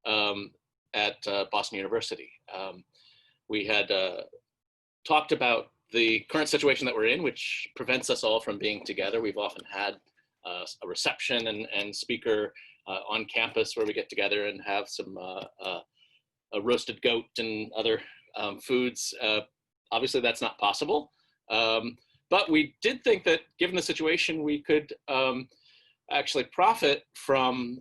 at Boston University. We had talked about the current situation that we're in, which prevents us all from being together. We've often had a reception and speaker on campus where we get together and have some a roasted goat and other foods. Obviously that's not possible. But we did think that given the situation, we could actually profit from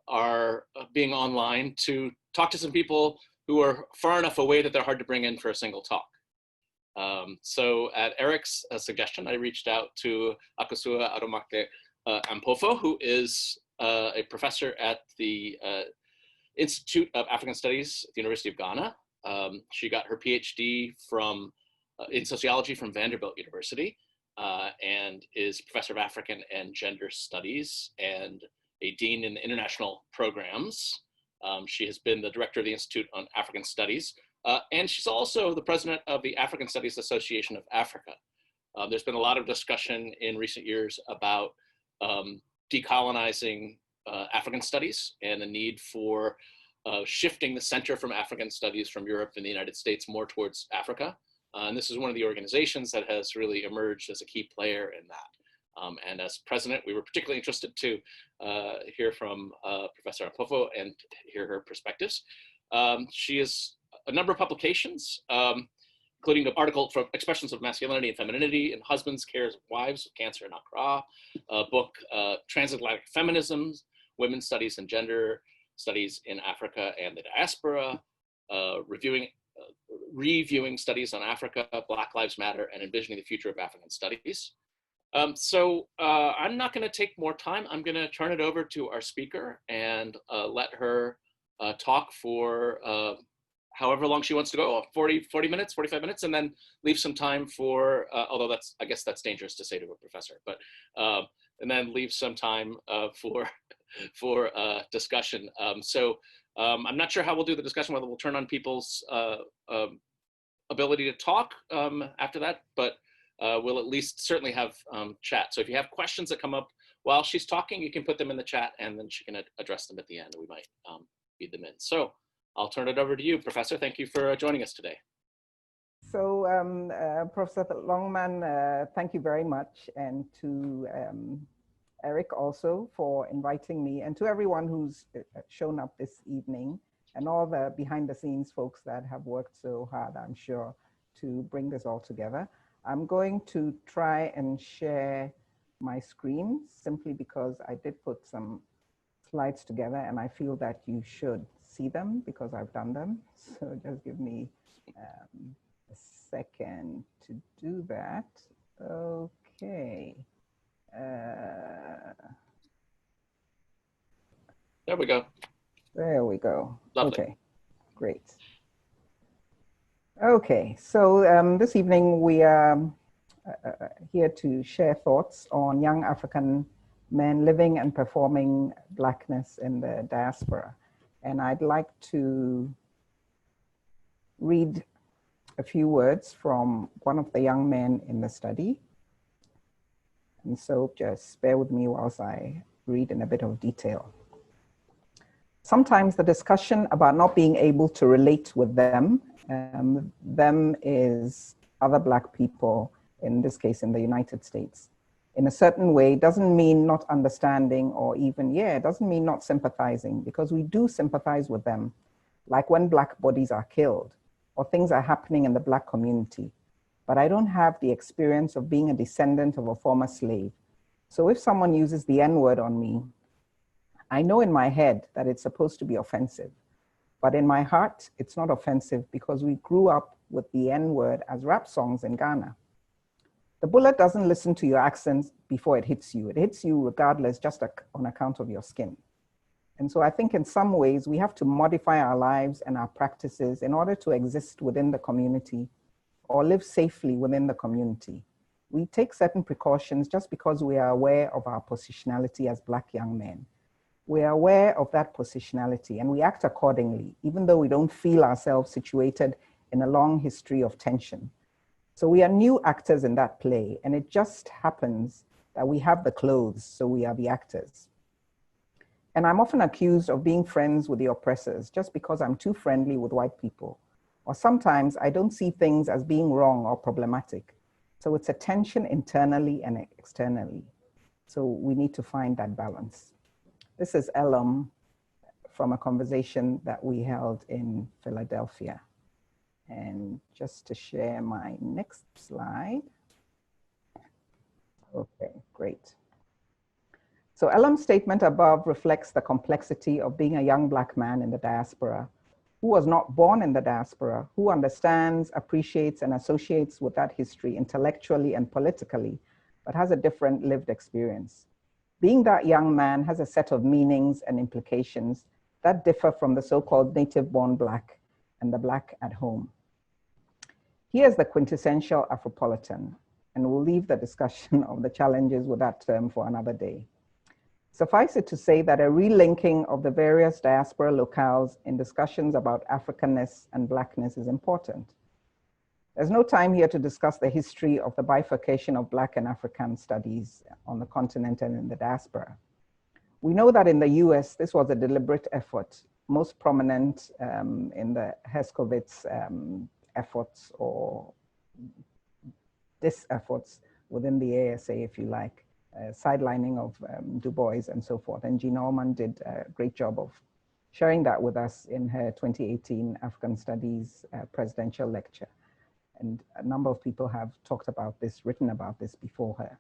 our being online to talk to some people who are far enough away that they're hard to bring in for a single talk. So at Eric's suggestion, I reached out to Akosua Adomako Ampofo, who is a professor at the Institute of African Studies at the University of Ghana. She got her PhD in sociology from Vanderbilt University and is professor of African and Gender Studies and a dean in international programs. She has been the director of the Institute on African Studies. And she's also the president of the African Studies Association of Africa. There's been a lot of discussion in recent years about decolonizing African studies and the need for shifting the center from African studies from Europe and the United States more towards Africa. And this is one of the organizations that has really emerged as a key player in that. And as president, we were particularly interested to hear from Professor Ampofo and hear her perspectives. She has a number of publications, including an article from Expressions of Masculinity and Femininity in Husbands, Cares of Wives, Cancer in Accra, a book, Transatlantic Feminisms, Women's Studies and Gender Studies in Africa and the Diaspora, reviewing studies on Africa, Black Lives Matter, and envisioning the future of African studies. So I'm not going to take more time. I'm going to turn it over to our speaker and let her talk for however long she wants to go, 40 minutes, 45 minutes, and then leave some time for, although I guess that's dangerous to say to a professor, but, and then leave some time for discussion. I'm not sure how we'll do the discussion, whether we'll turn on people's ability to talk after that, but we'll at least certainly have chat. So if you have questions that come up while she's talking, you can put them in the chat and then she can address them at the end. We might feed them in. So I'll turn it over to you, Professor. Thank you for joining us today. So Professor Longman, thank you very much. And to Eric also for inviting me, and to everyone who's shown up this evening, and all the behind the scenes folks that have worked so hard, I'm sure, to bring this all together. I'm going to try and share my screen simply because I did put some slides together and I feel that you should see them because I've done them. So just give me a second to do that. Okay. There we go. There we go. Lovely. Okay, great. Okay, so this evening we are here to share thoughts on young African men living and performing Blackness in the diaspora. And I'd like to read a few words from one of the young men in the study. And so just bear with me whilst I read in a bit of detail. Sometimes the discussion about not being able to relate with them is other Black people, in this case in the United States, in a certain way doesn't mean not understanding or even, it doesn't mean not sympathizing, because we do sympathize with them, like when Black bodies are killed or things are happening in the Black community. But I don't have the experience of being a descendant of a former slave. So if someone uses the N-word on me, I know in my head that it's supposed to be offensive, but in my heart, it's not offensive because we grew up with the N-word as rap songs in Ghana. The bullet doesn't listen to your accent before it hits you. It hits you regardless, just on account of your skin. And so I think in some ways we have to modify our lives and our practices in order to exist within the community or live safely within the community. We take certain precautions just because we are aware of our positionality as Black young men. We are aware of that positionality and we act accordingly, even though we don't feel ourselves situated in a long history of tension. So we are new actors in that play, and it just happens that we have the clothes, so we are the actors. And I'm often accused of being friends with the oppressors just because I'm too friendly with white people. Or sometimes I don't see things as being wrong or problematic. So it's a tension internally and externally. So we need to find that balance. This is Elam from a conversation that we held in Philadelphia. And just to share my next slide. Okay, great. So Elam's statement above reflects the complexity of being a young Black man in the diaspora, who was not born in the diaspora, who understands, appreciates, and associates with that history intellectually and politically, but has a different lived experience. Being that young man has a set of meanings and implications that differ from the so-called native-born Black and the Black at home. Here's the quintessential Afropolitan, and we'll leave the discussion of the challenges with that term for another day. Suffice it to say that a relinking of the various diaspora locales in discussions about Africanness and Blackness is important. There's no time here to discuss the history of the bifurcation of Black and African studies on the continent and in the diaspora. We know that in the US, this was a deliberate effort, most prominent in the Herskovits efforts or dis-efforts within the ASA, if you like, sidelining of Du Bois and so forth. And Jean Allman did a great job of sharing that with us in her 2018 African Studies presidential lecture. And a number of people have talked about this, written about this before her.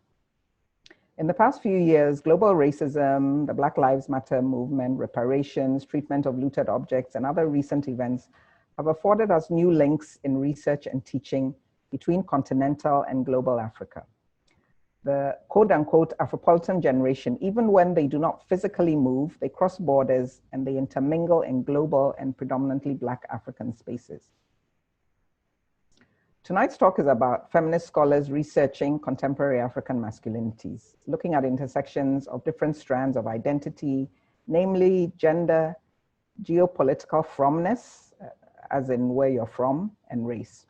In the past few years, global racism, the Black Lives Matter movement, reparations, treatment of looted objects, and other recent events have afforded us new links in research and teaching between continental and global Africa. The quote-unquote Afropolitan generation, even when they do not physically move, they cross borders and they intermingle in global and predominantly Black African spaces. Tonight's talk is about feminist scholars researching contemporary African masculinities, looking at intersections of different strands of identity, namely gender, geopolitical fromness, as in where you're from, and race.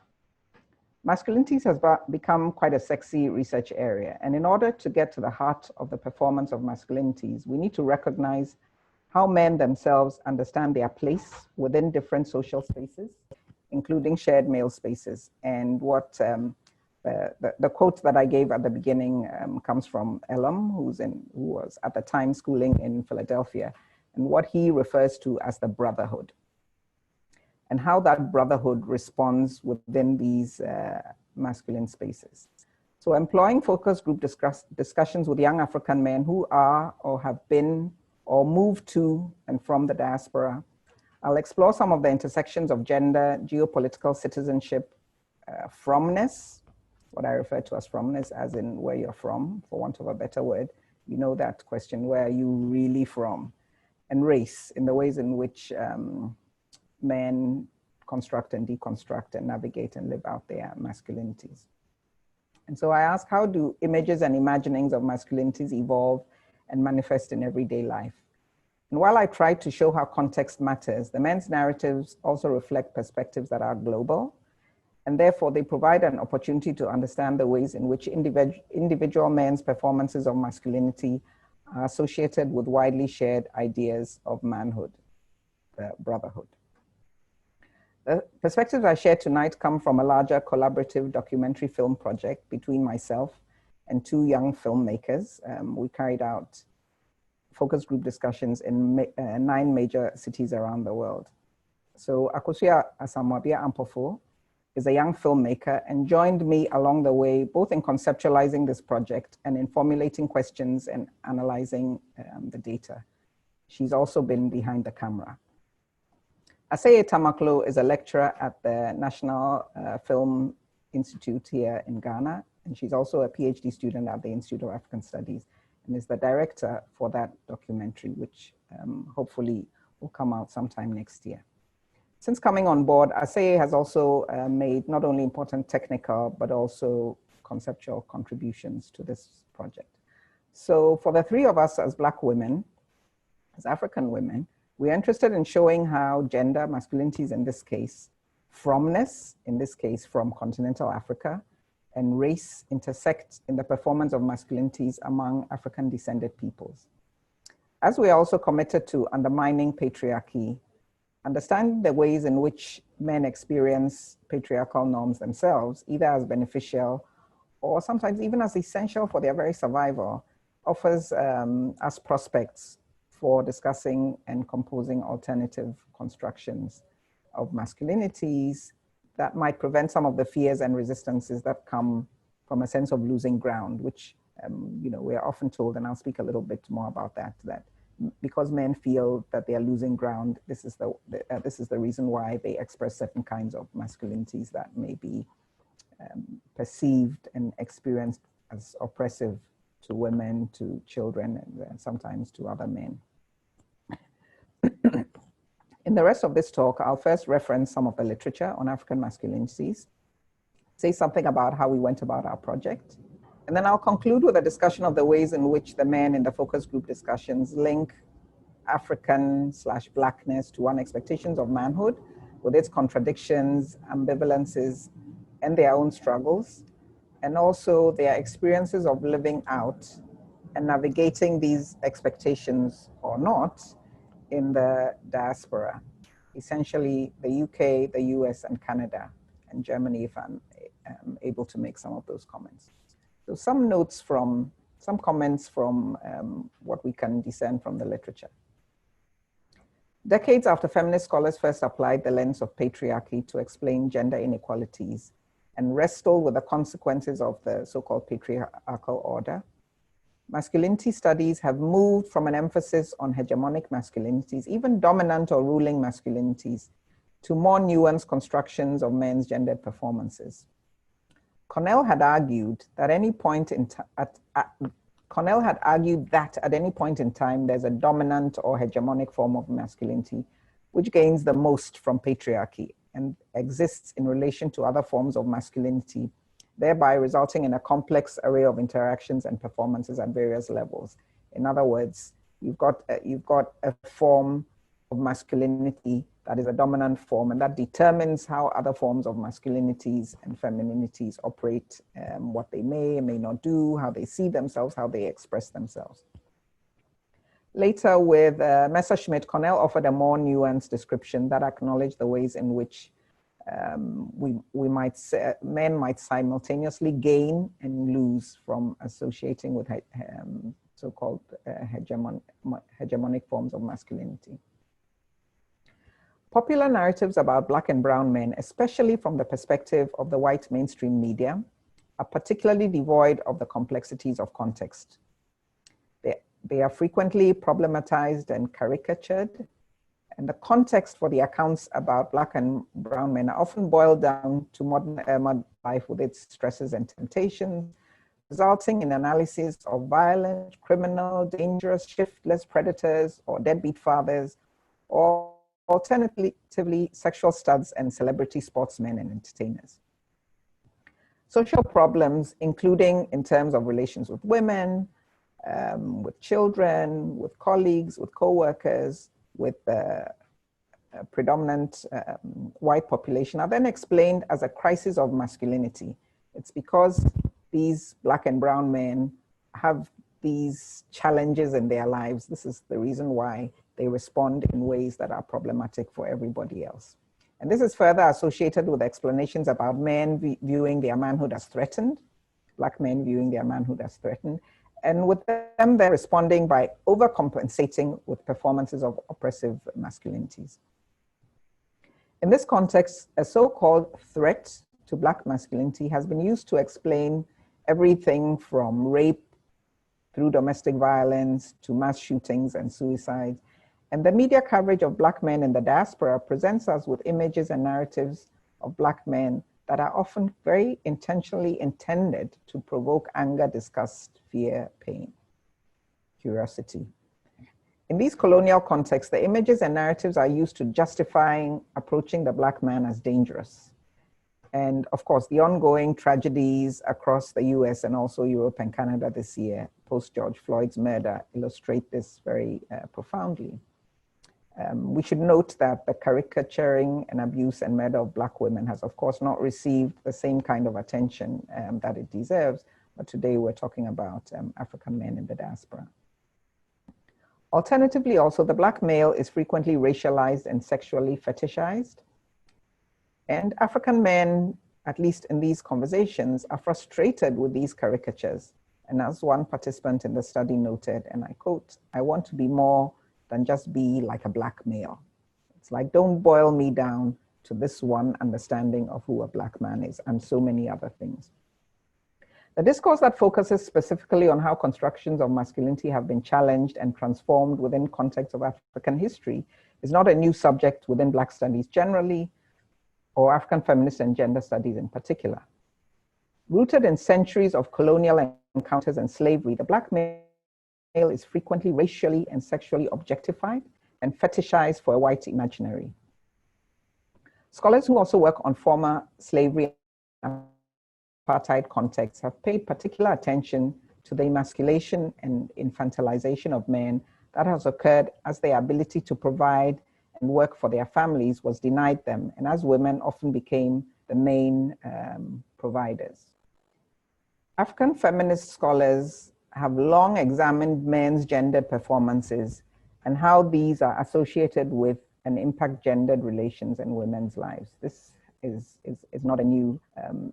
Masculinities has become quite a sexy research area. And in order to get to the heart of the performance of masculinities, we need to recognize how men themselves understand their place within different social spaces, including shared male spaces. And what the quote that I gave at the beginning comes from Elam, who was at the time schooling in Philadelphia, and what he refers to as the brotherhood, and how that brotherhood responds within these masculine spaces. So employing focus group discussions with young African men who are or have been or moved to and from the diaspora, I'll explore some of the intersections of gender, geopolitical citizenship, fromness, what I refer to as fromness, as in where you're from, for want of a better word. You know that question, where are you really from? And race, in the ways in which men construct and deconstruct and navigate and live out their masculinities. And so I ask, how do images and imaginings of masculinities evolve and manifest in everyday life? And while I try to show how context matters, the men's narratives also reflect perspectives that are global, and therefore they provide an opportunity to understand the ways in which individual men's performances of masculinity are associated with widely shared ideas of manhood, brotherhood. The perspectives I share tonight come from a larger collaborative documentary film project between myself and two young filmmakers. We carried out focus group discussions in 9 major cities around the world. So Akosua Ampofo is a young filmmaker and joined me along the way, both in conceptualizing this project and in formulating questions and analyzing the data. She's also been behind the camera. Adomako is a lecturer at the National Film Institute here in Ghana, and she's also a PhD student at the Institute of African Studies, and is the director for that documentary, which hopefully will come out sometime next year. Since coming on board, Aseye has also made not only important technical, but also conceptual contributions to this project. So for the 3 of us as Black women, as African women, we're interested in showing how gender, masculinities in this case, fromness, in this case from continental Africa, and race intersect in the performance of masculinities among African descended peoples. As we are also committed to undermining patriarchy, understanding the ways in which men experience patriarchal norms themselves, either as beneficial or sometimes even as essential for their very survival, offers us prospects for discussing and composing alternative constructions of masculinities that might prevent some of the fears and resistances that come from a sense of losing ground, which we are often told, and I'll speak a little bit more about that, that because men feel that they are losing ground, this is the reason why they express certain kinds of masculinities that may be perceived and experienced as oppressive to women, to children, and sometimes to other men. In the rest of this talk, I'll first reference some of the literature on African masculinities, say something about how we went about our project, and then I'll conclude with a discussion of the ways in which the men in the focus group discussions link African/Blackness to one expectations of manhood with its contradictions, ambivalences, and their own struggles, and also their experiences of living out and navigating these expectations or not in the diaspora, essentially the UK, the US, and Canada, and Germany, if I'm able to make some of those comments. So some comments from what we can discern from the literature. Decades after feminist scholars first applied the lens of patriarchy to explain gender inequalities and wrestle with the consequences of the so-called patriarchal order, masculinity studies have moved from an emphasis on hegemonic masculinities, even dominant or ruling masculinities, to more nuanced constructions of men's gendered performances. Cornell had argued that at any point in time there's a dominant or hegemonic form of masculinity which gains the most from patriarchy and exists in relation to other forms of masculinity, thereby resulting in a complex array of interactions and performances at various levels. In other words, you've got a form of masculinity that is a dominant form, and that determines how other forms of masculinities and femininities operate, what they may and may not do, how they see themselves, how they express themselves. Later with Messerschmitt, Cornell offered a more nuanced description that acknowledged the ways in which men might simultaneously gain and lose from associating with so-called hegemonic forms of masculinity. Popular narratives about Black and brown men, especially from the perspective of the white mainstream media, are particularly devoid of the complexities of context. They are frequently problematized and caricatured, and the context for the accounts about Black and brown men are often boiled down to modern life with its stresses and temptations, resulting in analysis of violent, criminal, dangerous, shiftless predators or deadbeat fathers, or alternatively sexual studs and celebrity sportsmen and entertainers. Social problems, including in terms of relations with women, with children, with colleagues, with co-workers, with the predominant white population, are then explained as a crisis of masculinity. It's because these Black and brown men have these challenges in their lives. This is the reason why they respond in ways that are problematic for everybody else. And this is further associated with explanations about men viewing their manhood as threatened, Black men viewing their manhood as threatened, and with them they're responding by overcompensating with performances of oppressive masculinities. In this context, a so-called threat to Black masculinity has been used to explain everything from rape through domestic violence to mass shootings and suicides. And the media coverage of Black men in the diaspora presents us with images and narratives of Black men that are often very intentionally intended to provoke anger, disgust, fear, pain, curiosity. In these colonial contexts, the images and narratives are used to justifying approaching the Black man as dangerous. And of course, the ongoing tragedies across the US and also Europe and Canada this year, post George Floyd's murder, illustrate this very profoundly. We should note that the caricaturing and abuse and murder of Black women has, of course, not received the same kind of attention that it deserves. But today we're talking about African men in the diaspora. Alternatively, also, the Black male is frequently racialized and sexually fetishized. And African men, at least in these conversations, are frustrated with these caricatures. And as one participant in the study noted, and I quote, "I want to be more than just be like a Black male. It's like, don't boil me down to this one understanding of who a Black man is," and so many other things. The discourse that focuses specifically on how constructions of masculinity have been challenged and transformed within context of African history is not a new subject within Black studies generally, or African feminist and gender studies in particular. Rooted in centuries of colonial encounters and slavery, the Black male is frequently racially and sexually objectified and fetishized for a white imaginary. Scholars who also work on former slavery and apartheid contexts have paid particular attention to the emasculation and infantilization of men that has occurred as their ability to provide and work for their families was denied them, and as women often became the main providers. African feminist scholars have long examined men's gendered performances and how these are associated with and impact gendered relations in women's lives. This is not a new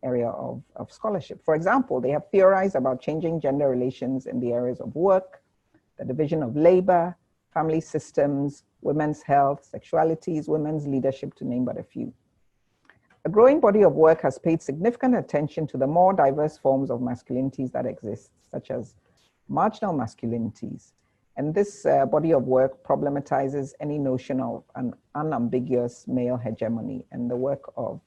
area of scholarship. For example, they have theorized about changing gender relations in the areas of work, the division of labor, family systems, women's health, sexualities, women's leadership, to name but a few. A growing body of work has paid significant attention to the more diverse forms of masculinities that exist, such as marginal masculinities. And this body of work problematizes any notion of an unambiguous male hegemony. And the work of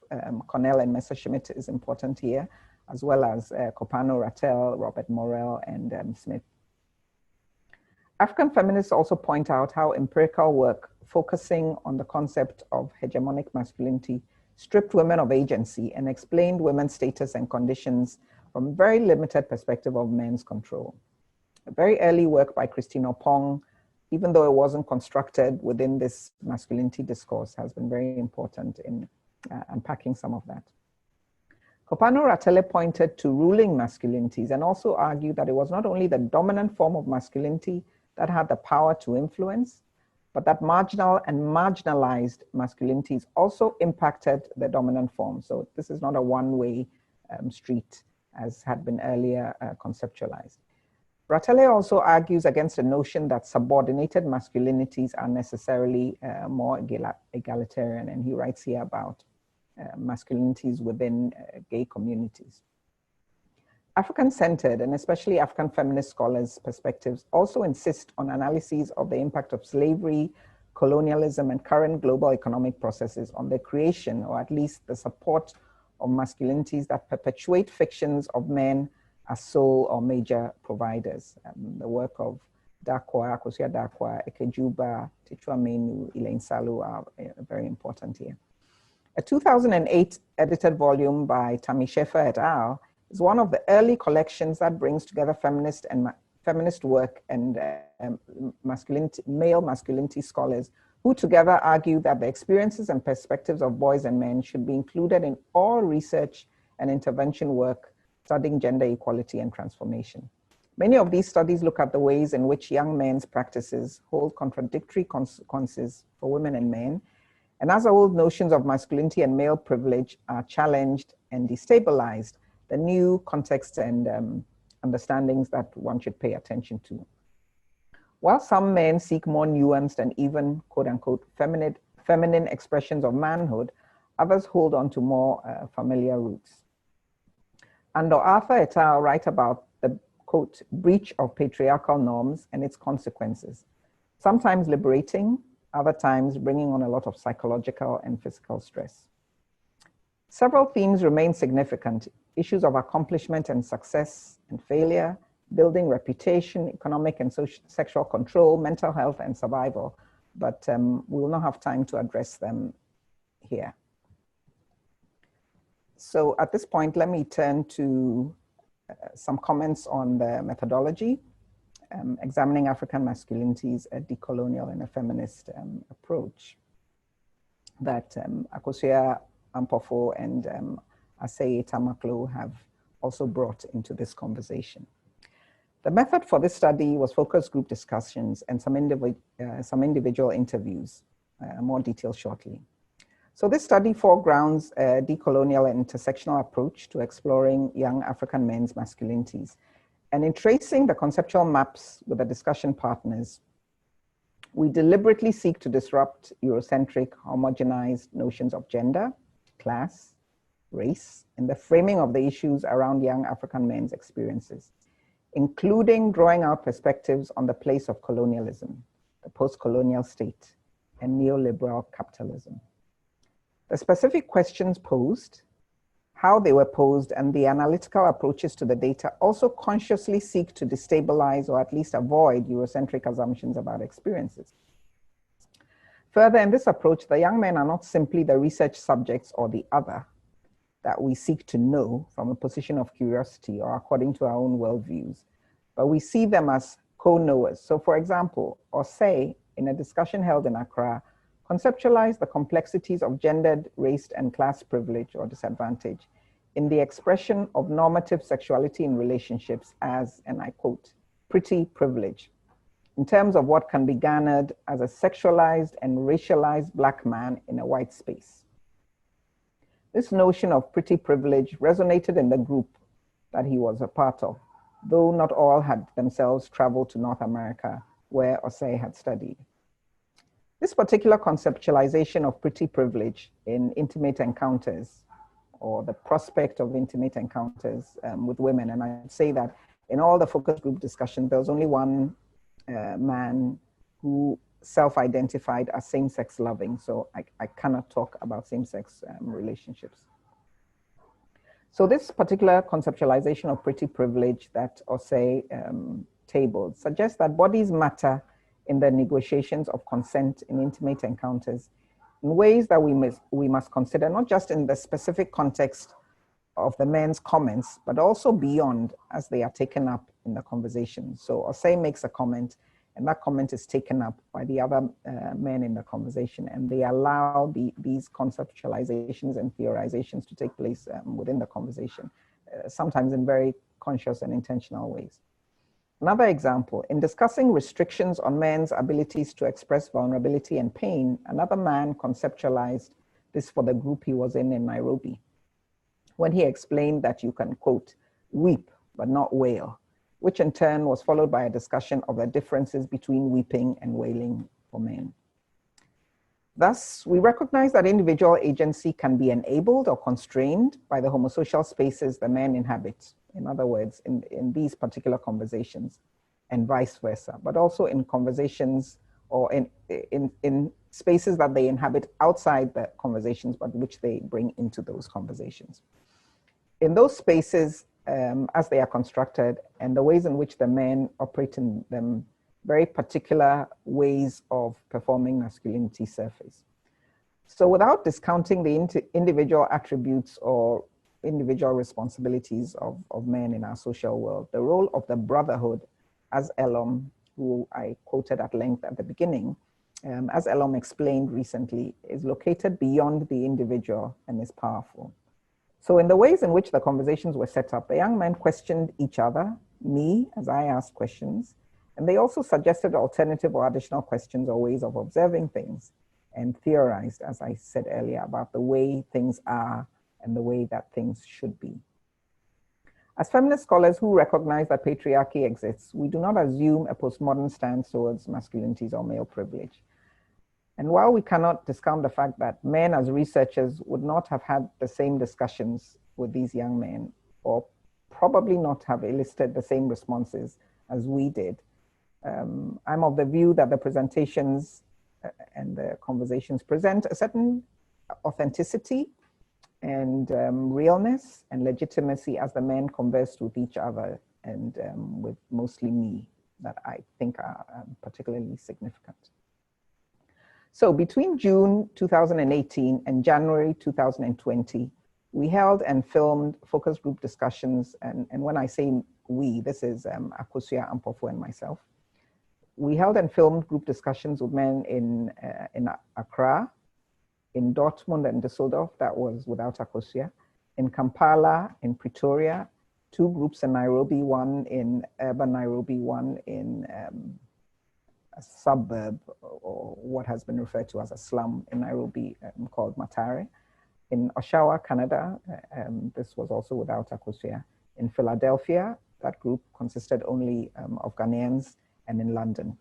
Cornell and Messerschmitt is important here, as well as Copano, Rattel, Robert Morrell, and Smith. African feminists also point out how empirical work focusing on the concept of hegemonic masculinity stripped women of agency and explained women's status and conditions from a very limited perspective of men's control. A very early work by Christine Opong, even though it wasn't constructed within this masculinity discourse, has been very important in unpacking some of that. Copano Ratele pointed to ruling masculinities and also argued that it was not only the dominant form of masculinity that had the power to influence, but that marginal and marginalized masculinities also impacted the dominant form. So this is not a one-way street, as had been earlier conceptualized. Ratele also argues against the notion that subordinated masculinities are necessarily more egalitarian, and he writes here about masculinities within gay communities. African-centered, and especially African feminist scholars' perspectives, also insist on analyses of the impact of slavery, colonialism, and current global economic processes on the creation, or at least the support of masculinities that perpetuate fictions of men as sole or major providers. The work of Akosua, Ekejuba, Tichwa Menu, Elaine Salu are very important here. A 2008 edited volume by Tammy Schaefer et al. Is one of the early collections that brings together feminist work and male masculinity scholars who together argue that the experiences and perspectives of boys and men should be included in all research and intervention work studying gender equality and transformation. Many of these studies look at the ways in which young men's practices hold contradictory consequences for women and men, and as old notions of masculinity and male privilege are challenged and destabilized, the new contexts and understandings that one should pay attention to. While some men seek more nuanced and even, quote unquote, feminine expressions of manhood, others hold on to more familiar roots. Andor Arthur et al. Write about the, quote, breach of patriarchal norms and its consequences, sometimes liberating, other times bringing on a lot of psychological and physical stress. Several themes remain significant: issues of accomplishment and success and failure, building reputation, economic and sexual control, mental health and survival, but we will not have time to address them here. So at this point, let me turn to some comments on the methodology, examining African masculinities, a decolonial and a feminist approach that Akosua, Ampofo, and Aseye Tamaklo have also brought into this conversation. The method for this study was focus group discussions and some individual interviews, more details shortly. So this study foregrounds a decolonial and intersectional approach to exploring young African men's masculinities. And in tracing the conceptual maps with the discussion partners, we deliberately seek to disrupt Eurocentric, homogenized notions of gender, class, race, and the framing of the issues around young African men's experiences, including drawing out perspectives on the place of colonialism, the post-colonial state, and neoliberal capitalism. The specific questions posed, how they were posed, and the analytical approaches to the data also consciously seek to destabilize or at least avoid Eurocentric assumptions about experiences. Further, in this approach, the young men are not simply the research subjects or the other that we seek to know from a position of curiosity or according to our own worldviews, but we see them as co-knowers. So for example, Osei, in a discussion held in Accra, conceptualize the complexities of gendered, race, and class privilege or disadvantage in the expression of normative sexuality in relationships as, and I quote, pretty privilege, in terms of what can be garnered as a sexualized and racialized Black man in a white space. This notion of pretty privilege resonated in the group that he was a part of, though not all had themselves traveled to North America, where Osei had studied. This particular conceptualization of pretty privilege in intimate encounters, or the prospect of intimate encounters with women, and I'd say that in all the focus group discussions, there was only one man who self-identified as same-sex loving, so I cannot talk about same-sex relationships. So this particular conceptualization of pretty privilege that Osei tabled suggests that bodies matter in the negotiations of consent in intimate encounters in ways that we must consider, not just in the specific context of the men's comments, but also beyond as they are taken up in the conversation. So Osei makes a comment, and that comment is taken up by the other men in the conversation, and they allow these conceptualizations and theorizations to take place within the conversation, sometimes in very conscious and intentional ways. Another example, in discussing restrictions on men's abilities to express vulnerability and pain, another man conceptualized this for the group he was in Nairobi, when he explained that you can, quote, weep but not wail, which in turn was followed by a discussion of the differences between weeping and wailing for men. Thus, we recognize that individual agency can be enabled or constrained by the homosocial spaces the men inhabit. In other words, in these particular conversations, and vice versa, but also in conversations or in spaces that they inhabit outside the conversations, but which they bring into those conversations. In those spaces, as they are constructed, and the ways in which the men operate in them, very particular ways of performing masculinity surface. So without discounting the individual attributes or individual responsibilities of men in our social world, the role of the brotherhood, as Elom, who I quoted at length at the beginning, as Elom explained recently, is located beyond the individual and is powerful. So in the ways in which the conversations were set up, the young men questioned each other, me, as I asked questions, and they also suggested alternative or additional questions or ways of observing things, and theorized, as I said earlier, about the way things are and the way that things should be. As feminist scholars who recognize that patriarchy exists, we do not assume a postmodern stance towards masculinities or male privilege. And while we cannot discount the fact that men as researchers would not have had the same discussions with these young men, or probably not have elicited the same responses as we did, I'm of the view that the presentations and the conversations present a certain authenticity and realness and legitimacy as the men conversed with each other and with mostly me that I think are particularly significant. So between June 2018 and January 2020, we held and filmed focus group discussions. And when I say we, this is Akosua, Ampofo, and myself. We held and filmed group discussions with men in Accra, in Dortmund and Düsseldorf, that was without Akosua, in Kampala, in Pretoria, two groups in Nairobi, one in urban Nairobi, one in a suburb, or what has been referred to as a slum in Nairobi, called Matare. In Oshawa, Canada, this was also without Akosua. In Philadelphia, that group consisted only of Ghanaians, and in London.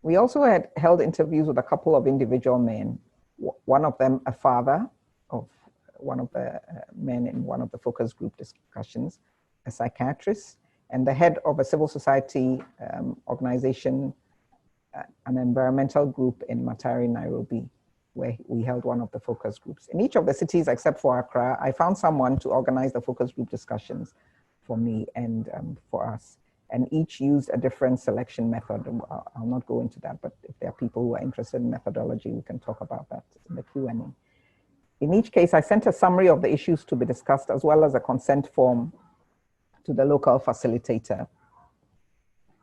We also had held interviews with a couple of individual men, one of them a father of one of the men in one of the focus group discussions, a psychiatrist, and the head of a civil society organization, an environmental group in Matare, Nairobi, where we held one of the focus groups. In each of the cities except for Accra, I found someone to organize the focus group discussions for me and for us. And each used a different selection method. I'll not go into that, but if there are people who are interested in methodology, we can talk about that in the Q&A. In each case, I sent a summary of the issues to be discussed, as well as a consent form to the local facilitator.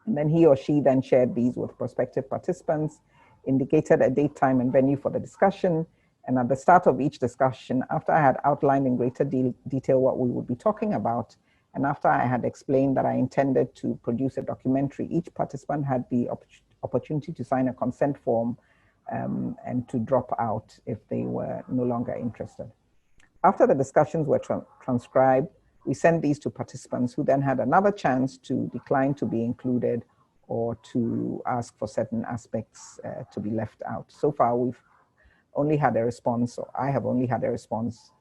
And then he or she then shared these with prospective participants, indicated a date, time, and venue for the discussion. And at the start of each discussion, after I had outlined in greater detail what we would be talking about, and after I had explained that I intended to produce a documentary, each participant had the opportunity to sign a consent form and to drop out if they were no longer interested. After the discussions were transcribed, we sent these to participants who then had another chance to decline to be included or to ask for certain aspects to be left out. So far, we've only had a response, or I have only had a response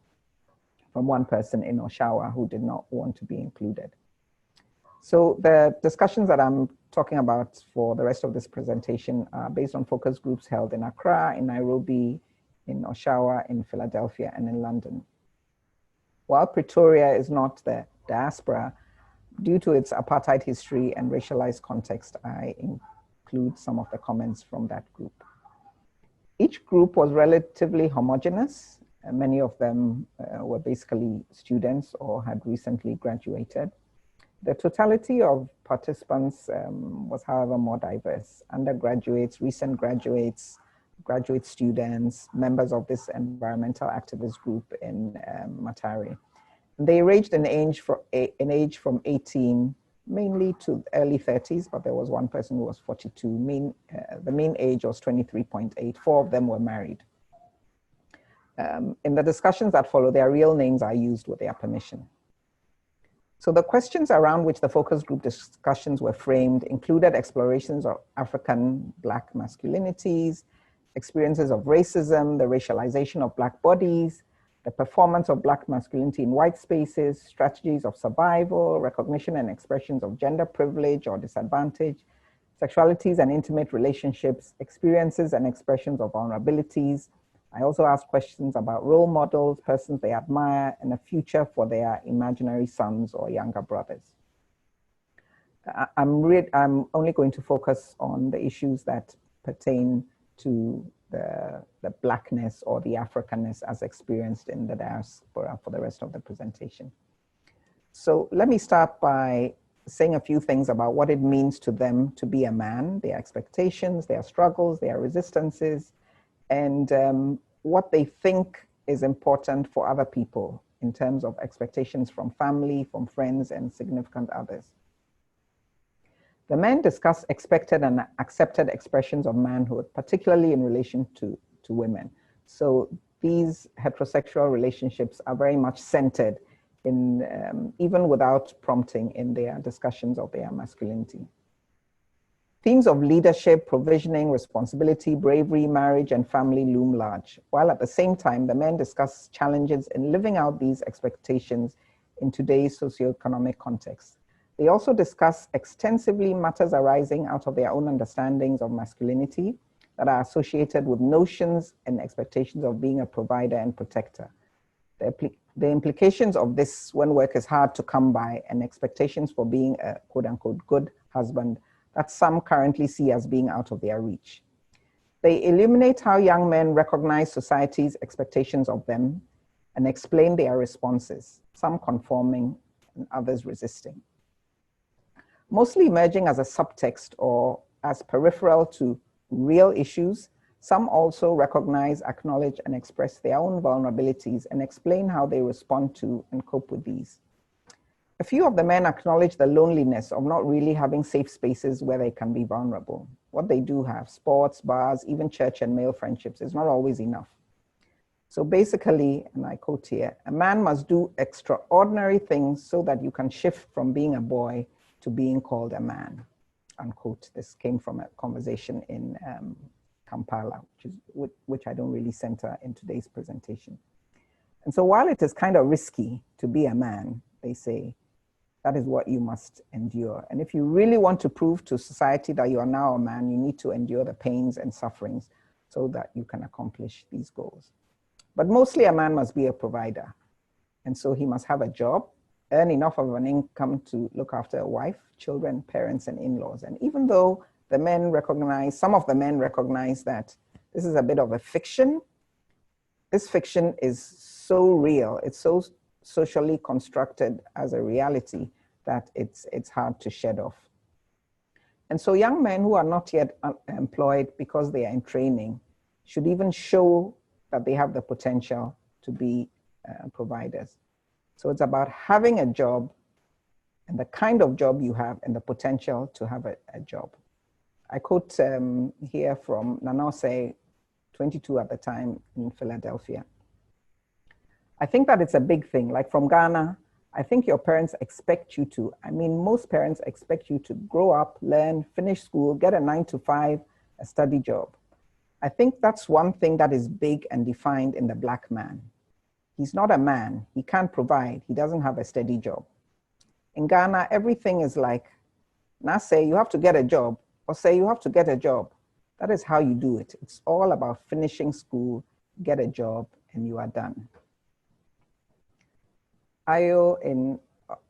from one person in Oshawa who did not want to be included. So the discussions that I'm talking about for the rest of this presentation are based on focus groups held in Accra, in Nairobi, in Oshawa, in Philadelphia, and in London. While Pretoria is not the diaspora, due to its apartheid history and racialized context, I include some of the comments from that group. Each group was relatively homogeneous. Many of them were basically students or had recently graduated. The totality of participants was, however, more diverse. Undergraduates, recent graduates, graduate students, members of this environmental activist group in Matare. They ranged in age from 18 mainly to early 30s, but there was one person who was 42. The mean age was 23.8. 4 of them were married. In the discussions that follow, their real names are used with their permission. So the questions around which the focus group discussions were framed included explorations of African Black masculinities, experiences of racism, the racialization of Black bodies, the performance of Black masculinity in white spaces, strategies of survival, recognition and expressions of gender privilege or disadvantage, sexualities and intimate relationships, experiences and expressions of vulnerabilities. I also asked questions about role models, persons they admire, and a future for their imaginary sons or younger brothers. I'm only going to focus on the issues that pertain to the Blackness or the Africanness as experienced in the diaspora for the rest of the presentation. So let me start by saying a few things about what it means to them to be a man, their expectations, their struggles, their resistances, and what they think is important for other people in terms of expectations from family, from friends, and significant others. The men discuss expected and accepted expressions of manhood, particularly in relation to women. So these heterosexual relationships are very much centered in, even without prompting, in their discussions of their masculinity. Themes of leadership, provisioning, responsibility, bravery, marriage, and family loom large, while at the same time, the men discuss challenges in living out these expectations in today's socioeconomic context. They also discuss extensively matters arising out of their own understandings of masculinity that are associated with notions and expectations of being a provider and protector. The implications of this when work is hard to come by, and expectations for being a quote-unquote good husband that some currently see as being out of their reach. They illuminate how young men recognize society's expectations of them and explain their responses, some conforming and others resisting. Mostly emerging as a subtext or as peripheral to real issues, some also recognize, acknowledge, and express their own vulnerabilities and explain how they respond to and cope with these. A few of the men acknowledge the loneliness of not really having safe spaces where they can be vulnerable. What they do have, sports, bars, even church and male friendships, is not always enough. So basically, and I quote here, a man must do extraordinary things so that you can shift from being a boy to being called a man, unquote. This came from a conversation in Kampala, which I don't really center in today's presentation. And so while it is kind of risky to be a man, they say, that is what you must endure. And if you really want to prove to society that you are now a man, you need to endure the pains and sufferings so that you can accomplish these goals. But mostly a man must be a provider. And so he must have a job, earn enough of an income to look after a wife, children, parents, and in-laws. And even though the men recognize, some of the men recognize that this is a bit of a fiction, this fiction is so real, it's so socially constructed as a reality that it's hard to shed off. And so young men who are not yet employed because they are in training should even show that they have the potential to be providers. So it's about having a job and the kind of job you have and the potential to have a job. I quote here from Nanose, 22 at the time in Philadelphia. I think that it's a big thing. Like from Ghana, I think your parents expect you to, I mean, most parents expect you to grow up, learn, finish school, get a 9-to-5, a study job. I think that's one thing that is big and defined in the Black man. He's not a man, he can't provide, he doesn't have a steady job. In Ghana, everything is like, now say you have to get a job, or say you have to get a job. That is how you do it. It's all about finishing school, get a job, and you are done. Ayo in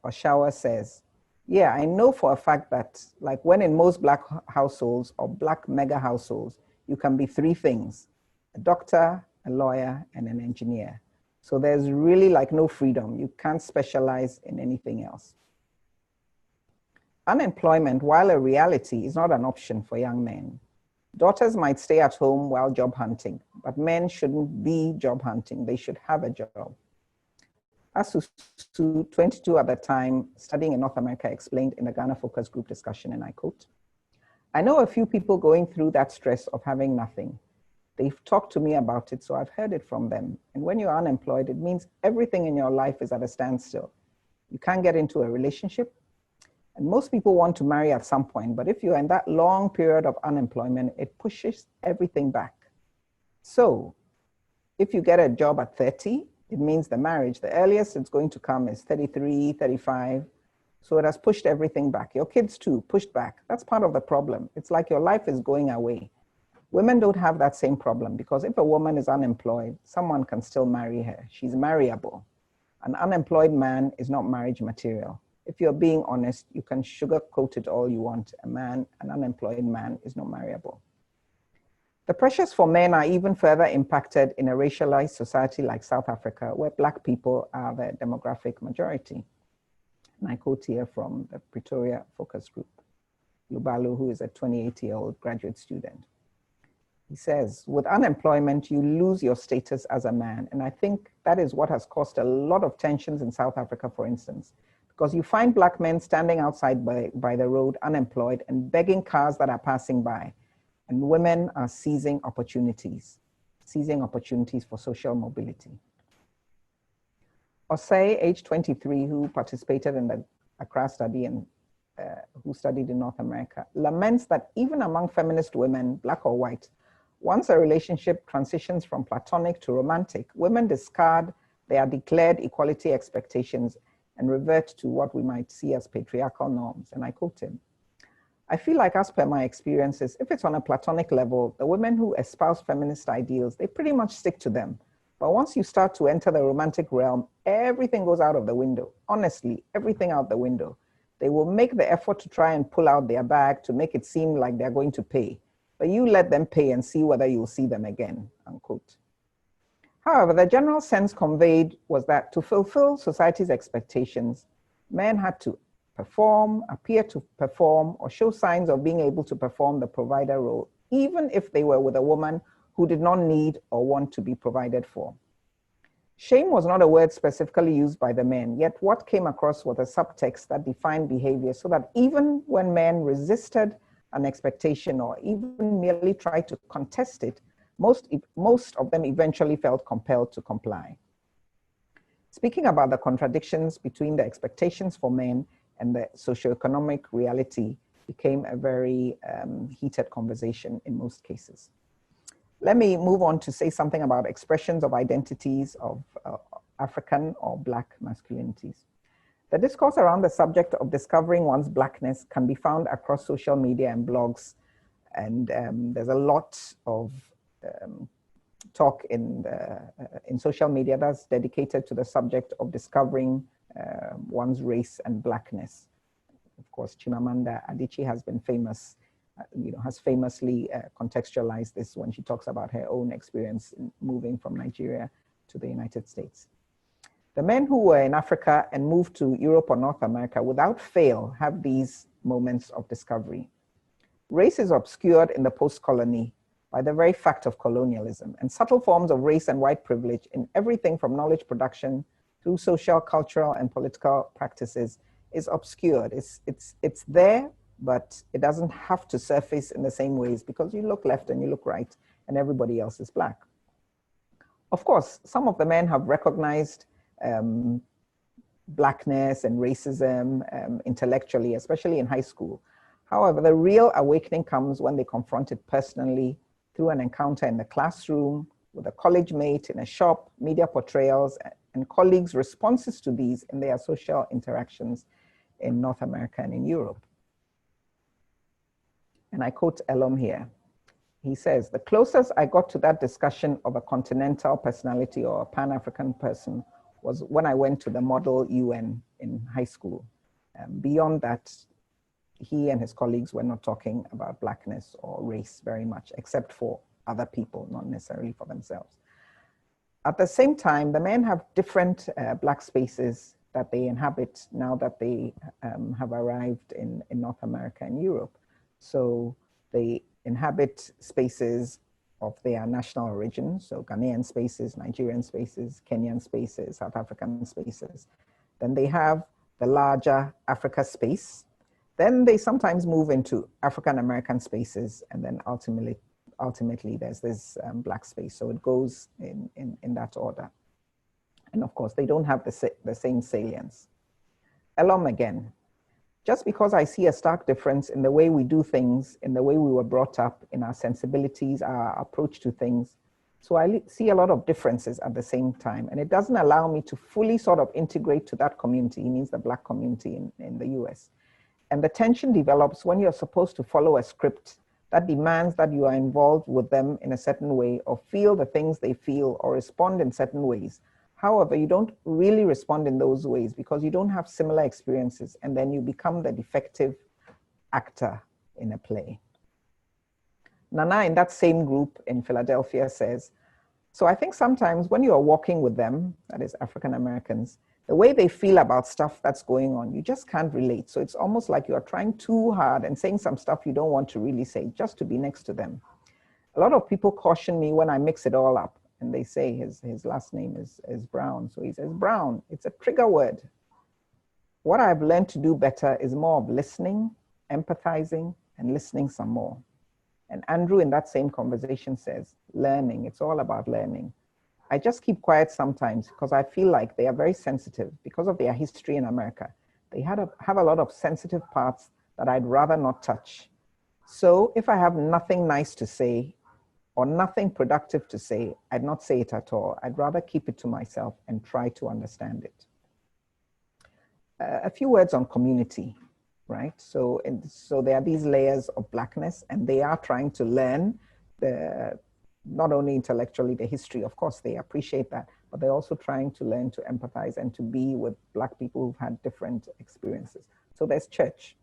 Oshawa says, yeah, I know for a fact that like when in most Black households or Black mega households, you can be three things: a doctor, a lawyer, and an engineer. So there's really like no freedom. You can't specialize in anything else. Unemployment, while a reality, is not an option for young men. Daughters might stay at home while job hunting, but men shouldn't be job hunting. They should have a job. Asusu, 22 at the time, studying in North America, explained in the Ghana Focus Group discussion, and I quote, I know a few people going through that stress of having nothing. They've talked to me about it, so I've heard it from them. And when you're unemployed, it means everything in your life is at a standstill. You can't get into a relationship. And most people want to marry at some point, but if you're in that long period of unemployment, it pushes everything back. So if you get a job at 30, it means the marriage, the earliest it's going to come is 33, 35. So it has pushed everything back. Your kids too, pushed back. That's part of the problem. It's like your life is going away. Women don't have that same problem because if a woman is unemployed, someone can still marry her. She's marryable. An unemployed man is not marriage material. If you're being honest, you can sugarcoat it all you want. An unemployed man is not marryable. The pressures for men are even further impacted in a racialized society like South Africa, where Black people are the demographic majority. And I quote here from the Pretoria Focus Group, Lubalu, who is a 28-year-old graduate student. He says, with unemployment, you lose your status as a man. And I think that is what has caused a lot of tensions in South Africa, for instance, because you find Black men standing outside by the road, unemployed, and begging cars that are passing by. And women are seizing opportunities for social mobility. Osei, age 23, who participated in the Accra study and who studied in North America, laments that even among feminist women, Black or white, once a relationship transitions from platonic to romantic, women discard their declared equality expectations and revert to what we might see as patriarchal norms. And I quote him, I feel like as per my experiences, if it's on a platonic level, the women who espouse feminist ideals, they pretty much stick to them. But once you start to enter the romantic realm, everything goes out of the window. Honestly, everything out the window. They will make the effort to try and pull out their bag to make it seem like they're going to pay. But you let them pay and see whether you'll see them again, unquote. However, the general sense conveyed was that to fulfill society's expectations, men had to perform, appear to perform, or show signs of being able to perform the provider role, even if they were with a woman who did not need or want to be provided for. Shame was not a word specifically used by the men, yet what came across was a subtext that defined behavior so that even when men resisted an expectation or even merely tried to contest it, most of them eventually felt compelled to comply. Speaking about the contradictions between the expectations for men and the socioeconomic reality became a very heated conversation in most cases. Let me move on to say something about expressions of identities of African or Black masculinities. The discourse around the subject of discovering one's Blackness can be found across social media and blogs, and there's a lot of talk in social media that's dedicated to the subject of discovering one's race and Blackness. Of course, Chimamanda Adichie has been famous, has famously contextualized this when she talks about her own experience in moving from Nigeria to the United States. The men who were in Africa and moved to Europe or North America without fail have these moments of discovery. Race is obscured in the post-colony by the very fact of colonialism, and subtle forms of race and white privilege in everything from knowledge production through social, cultural, and political practices is obscured. It's there, but it doesn't have to surface in the same ways because you look left and you look right and everybody else is Black. Of course, some of the men have recognized Blackness and racism intellectually, especially in high school. However, the real awakening comes when they confront it personally through an encounter in the classroom, with a college mate, in a shop, media portrayals, and colleagues' responses to these in their social interactions in North America and in Europe. And I quote Elom here. He says, "The closest I got to that discussion of a continental personality or a Pan-African person was when I went to the Model UN in high school. Beyond that, he and his colleagues were not talking about Blackness or race very much, except for other people, not necessarily for themselves." At the same time, the men have different Black spaces that they inhabit now that they have arrived in North America and Europe. So they inhabit spaces of their national origin, so Ghanaian spaces, Nigerian spaces, Kenyan spaces, South African spaces. Then they have the larger Africa space. Then they sometimes move into African American spaces, and then ultimately there's this Black space. So it goes in that order. And of course, they don't have the same salience. Elom again. "Just because I see a stark difference in the way we do things, in the way we were brought up, in our sensibilities, our approach to things. So I see a lot of differences at the same time. And it doesn't allow me to fully sort of integrate to that community." He means the Black community in the US. "And the tension develops when you're supposed to follow a script that demands that you are involved with them in a certain way or feel the things they feel or respond in certain ways. However, you don't really respond in those ways because you don't have similar experiences, and then you become the defective actor in a play." Nana in that same group in Philadelphia says, "So I think sometimes when you are walking with them, that is African Americans, the way they feel about stuff that's going on, you just can't relate. So it's almost like you are trying too hard and saying some stuff you don't want to really say just to be next to them. A lot of people caution me when I mix it all up, and they say his last name is Brown. So he says, Brown, it's a trigger word. What I've learned to do better is more of listening, empathizing, and listening some more." And Andrew in that same conversation says, learning, it's all about learning. "I just keep quiet sometimes because I feel like they are very sensitive because of their history in America. They have a lot of sensitive parts that I'd rather not touch. So if I have nothing nice to say or nothing productive to say, I'd not say it at all. I'd rather keep it to myself and try to understand it." A few words on community, right? So there are these layers of Blackness, and they are trying to learn not only intellectually the history, of course they appreciate that, but they're also trying to learn to empathize and to be with Black people who've had different experiences. So there's church,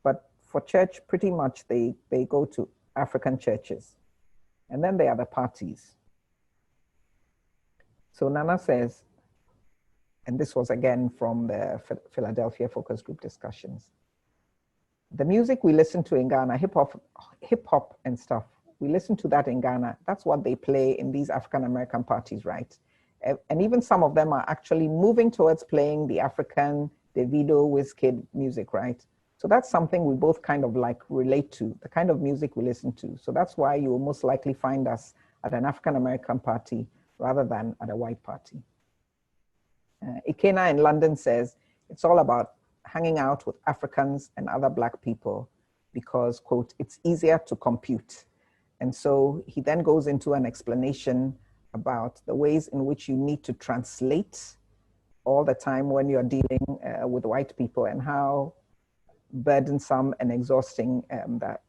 but for church, pretty much they go to African churches. And then there are the parties. So Nana says, and this was again from the Philadelphia focus group discussions, "The music we listen to in Ghana, hip hop and stuff, we listen to that in Ghana. That's what they play in these African American parties, right? And even some of them are actually moving towards playing the African Davido, Wizkid music, right? So that's something we both kind of like relate to, the kind of music we listen to. So that's why you will most likely find us at an African-American party rather than at a white party. Ikena in London says, it's all about hanging out with Africans and other Black people because, quote, it's easier to compute. And so he then goes into an explanation about the ways in which you need to translate all the time when you're dealing with white people and how burdensome and exhausting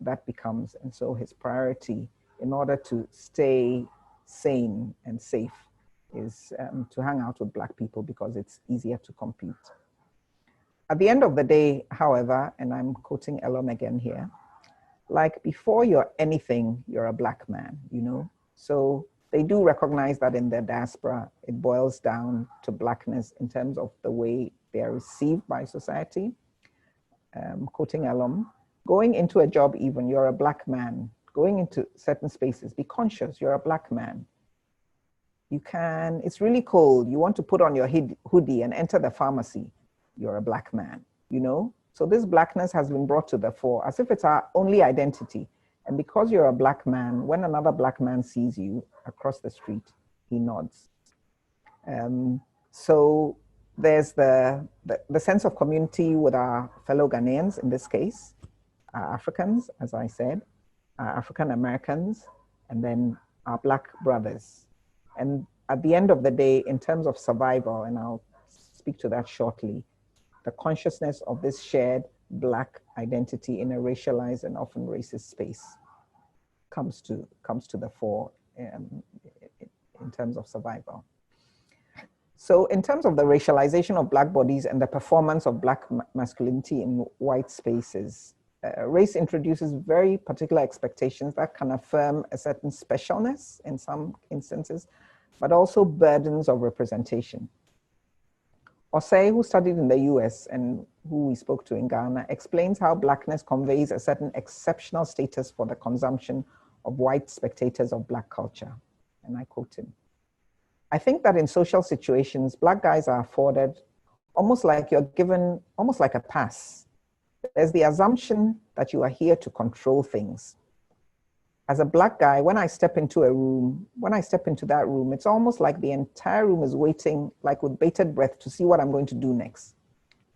that becomes. And so his priority in order to stay sane and safe is to hang out with Black people because it's easier to compete. At the end of the day, however, and I'm quoting Elon again here, like before you're anything, you're a Black man, you know? So they do recognize that in their diaspora, it boils down to Blackness in terms of the way they are received by society. Quoting Elon, going into a job even, you're a Black man. Going into certain spaces, be conscious, you're a Black man. You can, it's really cold. You want to put on your hoodie and enter the pharmacy. You're a Black man, you know? So this Blackness has been brought to the fore as if it's our only identity. And because you're a Black man, when another Black man sees you across the street, he nods. So there's the sense of community with our fellow Ghanaians in this case, our Africans, as I said, our African Americans, and then our Black brothers. And at the end of the day, in terms of survival, and I'll speak to that shortly, the consciousness of this shared Black identity in a racialized and often racist space comes to the fore in terms of survival. So in terms of the racialization of Black bodies and the performance of Black masculinity in white spaces, race introduces very particular expectations that can affirm a certain specialness in some instances, but also burdens of representation. Osei, who studied in the US and who we spoke to in Ghana, explains how Blackness conveys a certain exceptional status for the consumption of white spectators of Black culture. And I quote him, I think that in social situations, Black guys are afforded almost like you're given, almost like a pass. There's the assumption that you are here to control things. As a Black guy, when I step into a room, that room, it's almost like the entire room is waiting, like with bated breath, to see what I'm going to do next.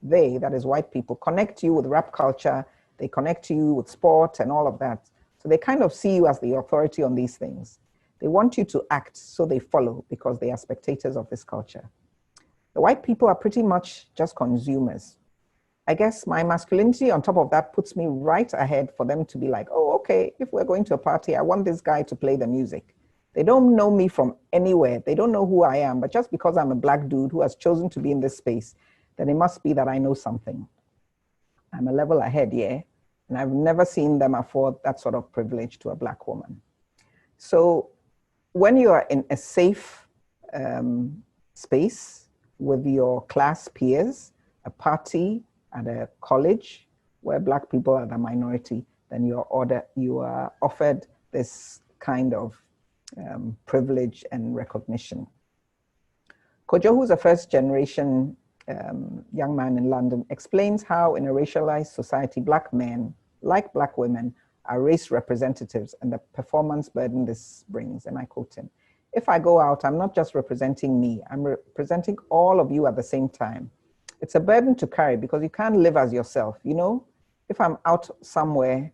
They, that is white people, connect you with rap culture, they connect you with sport and all of that. So they kind of see you as the authority on these things. They want you to act, so they follow because they are spectators of this culture. The white people are pretty much just consumers. I guess my masculinity on top of that puts me right ahead for them to be like, oh, okay, if we're going to a party, I want this guy to play the music. They don't know me from anywhere. They don't know who I am, but just because I'm a Black dude who has chosen to be in this space, then it must be that I know something. I'm a level ahead, yeah? And I've never seen them afford that sort of privilege to a Black woman. So when you are in a safe space with your class peers, a party, at a college where Black people are the minority, then you are offered this kind of privilege and recognition. Kojo, who's a first generation young man in London, explains how in a racialized society, Black men, like Black women, are race representatives and the performance burden this brings. And I quote him, if I go out, I'm not just representing me, I'm representing all of you at the same time. It's a burden to carry because you can't live as yourself, you know? If I'm out somewhere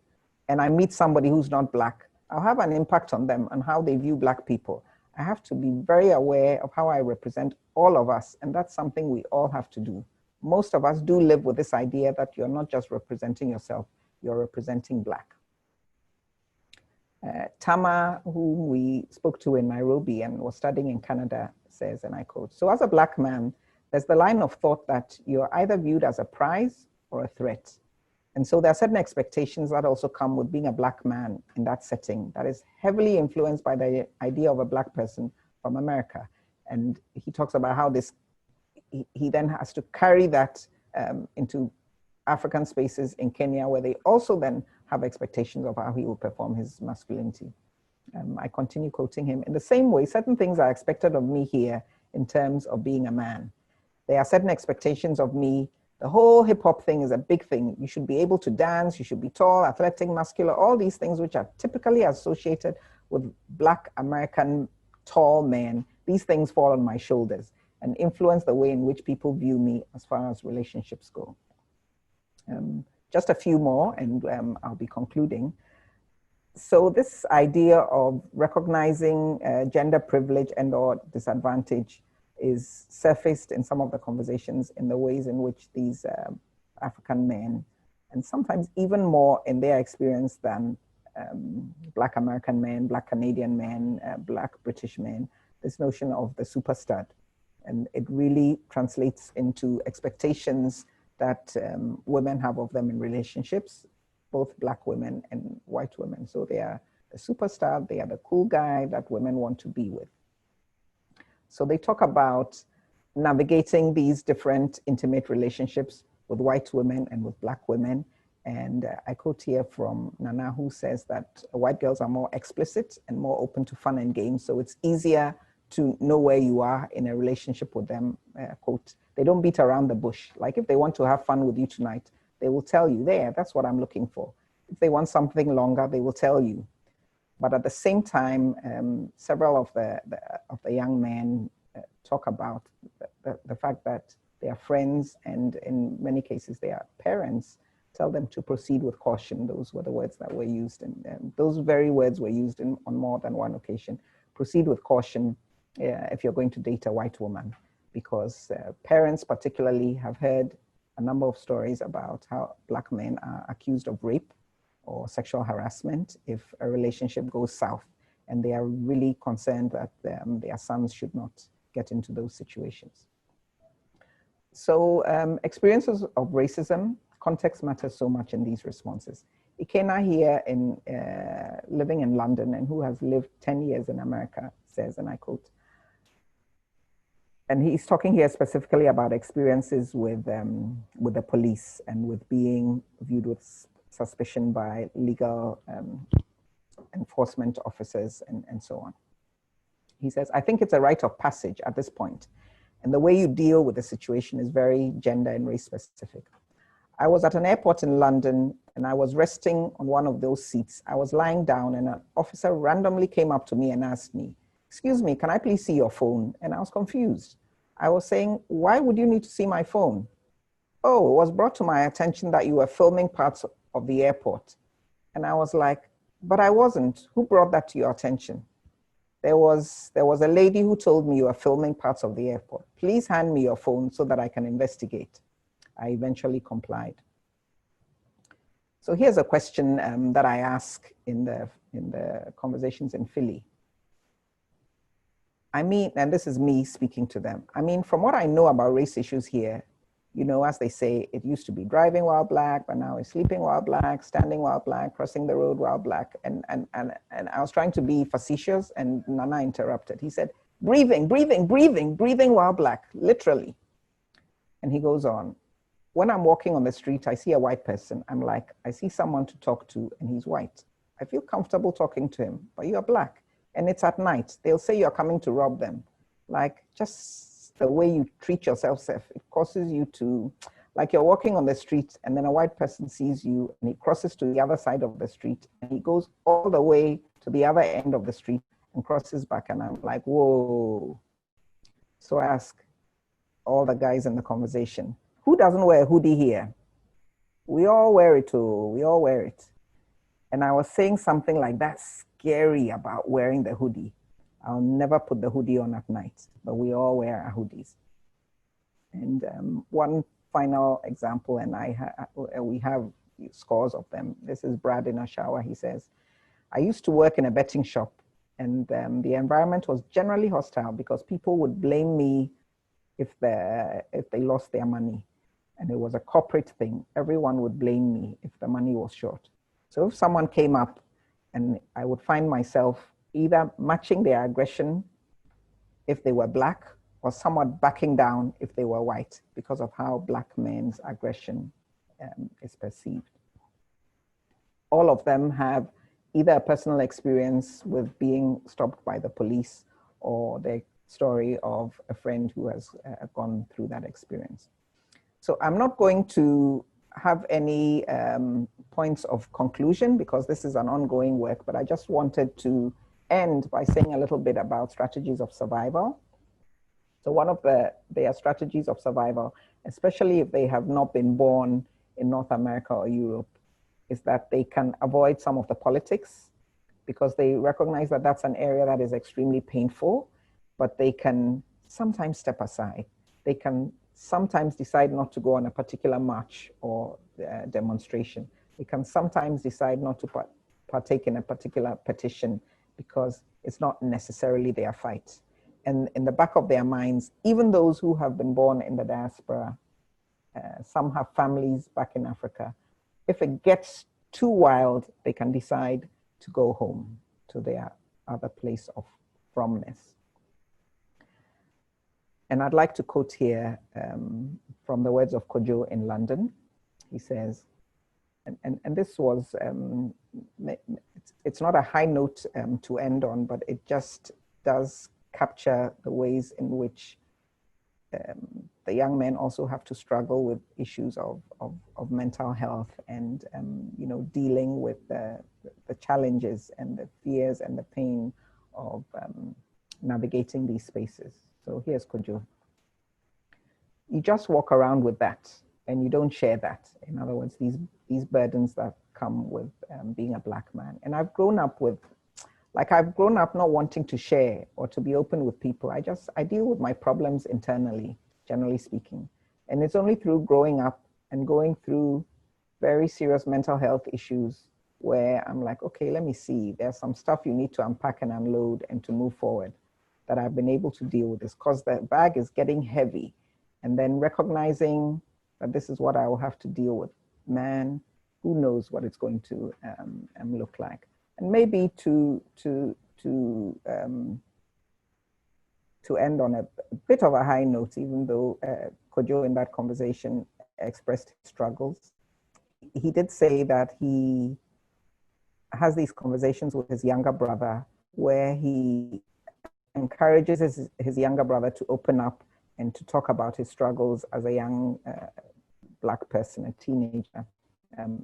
and I meet somebody who's not Black, I'll have an impact on them and how they view Black people. I have to be very aware of how I represent all of us, and that's something we all have to do. Most of us do live with this idea that you're not just representing yourself, you're representing Black. Tama, whom we spoke to in Nairobi and was studying in Canada, says, and I quote, so as a Black man, there's the line of thought that you're either viewed as a prize or a threat. And so there are certain expectations that also come with being a Black man in that setting that is heavily influenced by the idea of a Black person from America. And he talks about how he then has to carry that into African spaces in Kenya, where they also then have expectations of how he will perform his masculinity. I continue quoting him. In the same way, certain things are expected of me here in terms of being a man. There are certain expectations of me. The whole hip hop thing is a big thing. You should be able to dance, you should be tall, athletic, muscular, all these things which are typically associated with Black American tall men. These things fall on my shoulders and influence the way in which people view me as far as relationships go. Just a few more and I'll be concluding. So this idea of recognizing gender privilege and or disadvantage is surfaced in some of the conversations in the ways in which these African men, and sometimes even more in their experience than Black American men, Black Canadian men, Black British men, this notion of the super stud. And it really translates into expectations that women have of them in relationships, both Black women and white women. So they are the superstar, they are the cool guy that women want to be with. So they talk about navigating these different intimate relationships with white women and with Black women. And I quote here from Nana, who says that white girls are more explicit and more open to fun and games. So it's easier to know where you are in a relationship with them, quote. They don't beat around the bush. Like if they want to have fun with you tonight, they will tell you, there, that's what I'm looking for. If they want something longer, they will tell you. But at the same time, several of the young men talk about the fact that their friends and in many cases their parents tell them to proceed with caution. Those were the words that were used, and those very words were used on more than one occasion. Proceed with caution if you're going to date a white woman, because parents particularly have heard a number of stories about how Black men are accused of rape or sexual harassment if a relationship goes south, and they are really concerned that their sons should not get into those situations. So experiences of racism, context matters so much in these responses. Ikena here, living in London and who has lived 10 years in America, says, and I quote, and he's talking here specifically about experiences with the police and with being viewed with suspicion by legal enforcement officers and so on. He says, I think it's a rite of passage at this point, and the way you deal with the situation is very gender and race specific. I was at an airport in London and I was resting on one of those seats. I was lying down and an officer randomly came up to me and asked me, excuse me, can I please see your phone? And I was confused. I was saying, why would you need to see my phone? Oh, it was brought to my attention that you were filming parts of the airport. And I was like, but I wasn't. Who brought that to your attention? There was a lady who told me you were filming parts of the airport. Please hand me your phone so that I can investigate. I eventually complied. So here's a question that I ask in the conversations in Philly. I mean, and this is me speaking to them. I mean, from what I know about race issues here, you know, as they say, it used to be driving while Black, but now it's sleeping while Black, standing while Black, crossing the road while Black. And I was trying to be facetious and Nana interrupted. He said, breathing while Black, literally. And he goes on. When I'm walking on the street, I see a white person. I'm like, I see someone to talk to and he's white. I feel comfortable talking to him, but you're Black. And it's at night. They'll say you're coming to rob them. Like, just the way you treat yourself, it causes you to, like you're walking on the street and then a white person sees you and he crosses to the other side of the street and he goes all the way to the other end of the street and crosses back. And I'm like, whoa. So I ask all the guys in the conversation, who doesn't wear a hoodie here? We all wear it too, we all wear it. And I was saying something like that scary about wearing the hoodie. I'll never put the hoodie on at night, but we all wear our hoodies. And one final example, and we have scores of them. This is Brad in a shower. He says, I used to work in a betting shop and the environment was generally hostile because people would blame me if they lost their money. And it was a corporate thing. Everyone would blame me if the money was short. So if someone came up and I would find myself either matching their aggression if they were Black or somewhat backing down if they were white because of how Black men's aggression is perceived. All of them have either a personal experience with being stopped by the police or they story of a friend who has gone through that experience. So I'm not going to have any points of conclusion because this is an ongoing work, but I just wanted to end by saying a little bit about strategies of survival. So one of their strategies of survival, especially if they have not been born in North America or Europe, is that they can avoid some of the politics because they recognize that that's an area that is extremely painful, but they can sometimes step aside. They can sometimes decide not to go on a particular march or demonstration. They can sometimes decide not to partake in a particular petition because it's not necessarily their fight. And in the back of their minds, even those who have been born in the diaspora, some have families back in Africa. If it gets too wild, they can decide to go home to their other place of fromness. And I'd like to quote here from the words of Kojo in London. He says, and this was, it's not a high note to end on, but it just does capture the ways in which the young men also have to struggle with issues of mental health and you know, dealing with the challenges and the fears and the pain of navigating these spaces. So here's Kojo. You just walk around with that and you don't share that. In other words, these burdens that come with being a Black man. And I've grown up with, like I've grown up not wanting to share or to be open with people. I deal with my problems internally, generally speaking. And it's only through growing up and going through very serious mental health issues where I'm like, okay, let me see. There's some stuff you need to unpack and unload and to move forward, that I've been able to deal with this because the bag is getting heavy. And then recognizing that this is what I will have to deal with. Man, who knows what it's going to look like. And maybe to end on a bit of a high note, even though Kojo in that conversation expressed his struggles, he did say that he has these conversations with his younger brother where he encourages his younger brother to open up and to talk about his struggles as a young Black person, a teenager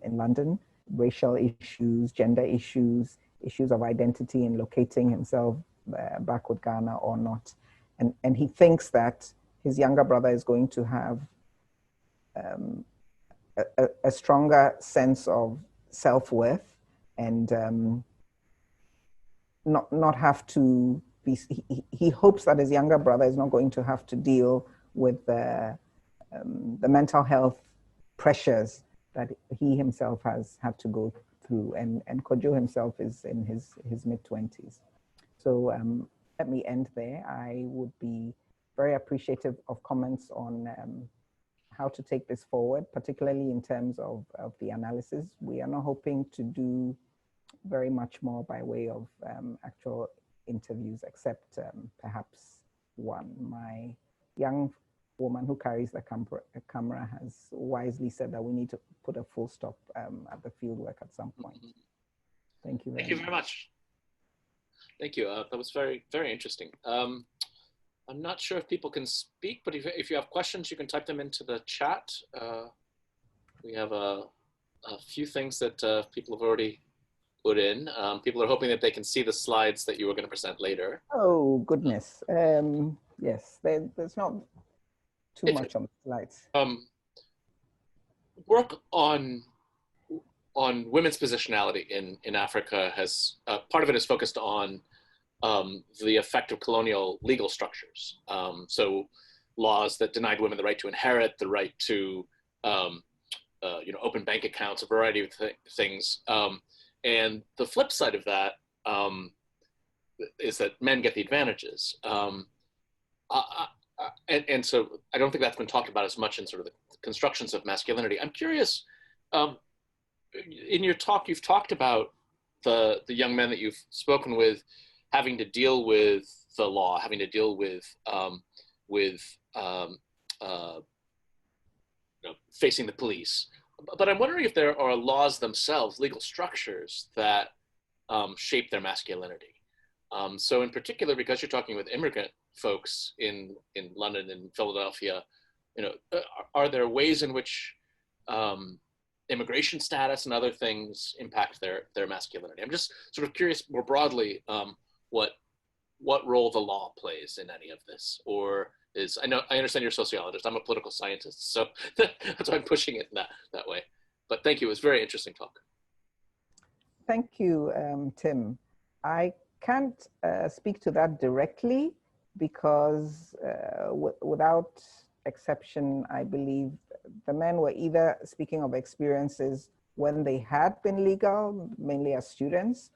in London, racial issues, gender issues, issues of identity and locating himself back with Ghana or not. And he thinks that his younger brother is going to have a stronger sense of self-worth and not have to be, he hopes that his younger brother is not going to have to deal with the mental health pressures that he himself has had to go through. And Kojo himself is in his mid-20s. So let me end there. I would be very appreciative of comments on how to take this forward, particularly in terms of the analysis. We are not hoping to do very much more by way of actual interviews, except perhaps one. My young woman who carries the camera has wisely said that we need to put a full stop at the fieldwork at some point. Thank you very much. Thank you very much. Thank you. That was very, very interesting. I'm not sure if people can speak, but if you have questions, you can type them into the chat. We have a few things that people have already put in. People are hoping that they can see the slides that you were going to present later. Oh, goodness. Yes, there's not too much on the slides. Work on women's positionality in Africa has, part of it is focused on the effect of colonial legal structures. So laws that denied women the right to inherit, the right to open bank accounts, a variety of things. And the flip side of that is that men get the advantages. And so I don't think that's been talked about as much in sort of the constructions of masculinity. I'm curious, in your talk, you've talked about the young men that you've spoken with having to deal with the law, having to deal with facing the police. But I'm wondering if there are laws themselves, legal structures that shape their masculinity. So in particular, because you're talking with immigrant folks in London and Philadelphia, are there ways in which immigration status and other things impact their masculinity? I'm just sort of curious more broadly what role the law plays in any of this, or I understand you're a sociologist. I'm a political scientist, so that's why I'm pushing it that way. But thank you. It was a very interesting talk. Thank you, Tim. I can't speak to that directly because without exception, I believe the men were either speaking of experiences when they had been legal, mainly as students,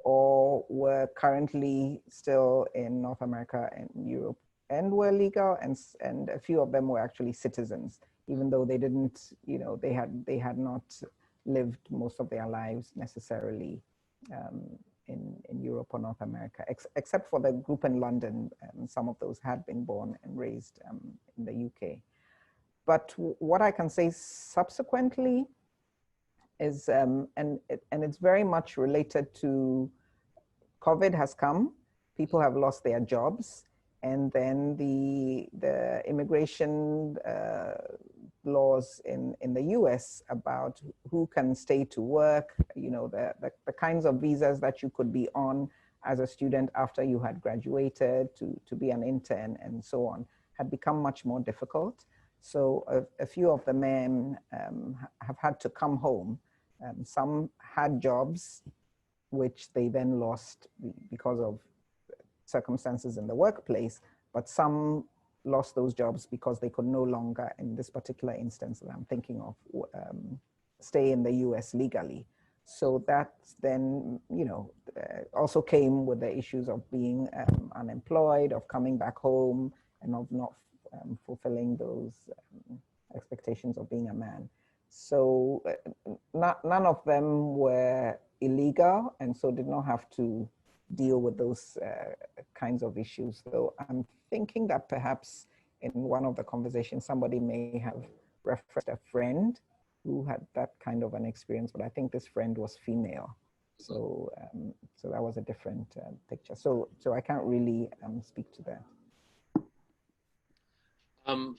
or were currently still in North America and Europe and were legal, and a few of them were actually citizens, even though they didn't, they had not lived most of their lives necessarily in Europe or North America, except for the group in London. Some of those had been born and raised in the UK. But what I can say subsequently is, and it's very much related to COVID has come, people have lost their jobs, and then the immigration laws in the US about who can stay to work, the kinds of visas that you could be on as a student after you had graduated to be an intern and so on, had become much more difficult. So a few of the men have had to come home. Some had jobs which they then lost because of circumstances in the workplace, but some lost those jobs because they could no longer, in this particular instance that I'm thinking of, stay in the US legally. So that then, also came with the issues of being unemployed, of coming back home, and of not fulfilling those expectations of being a man. So none of them were illegal, and so did not have to deal with those kinds of issues. So I'm thinking that perhaps in one of the conversations, somebody may have referenced a friend who had that kind of an experience, but I think this friend was female. So so that was a different picture. So I can't really speak to that. I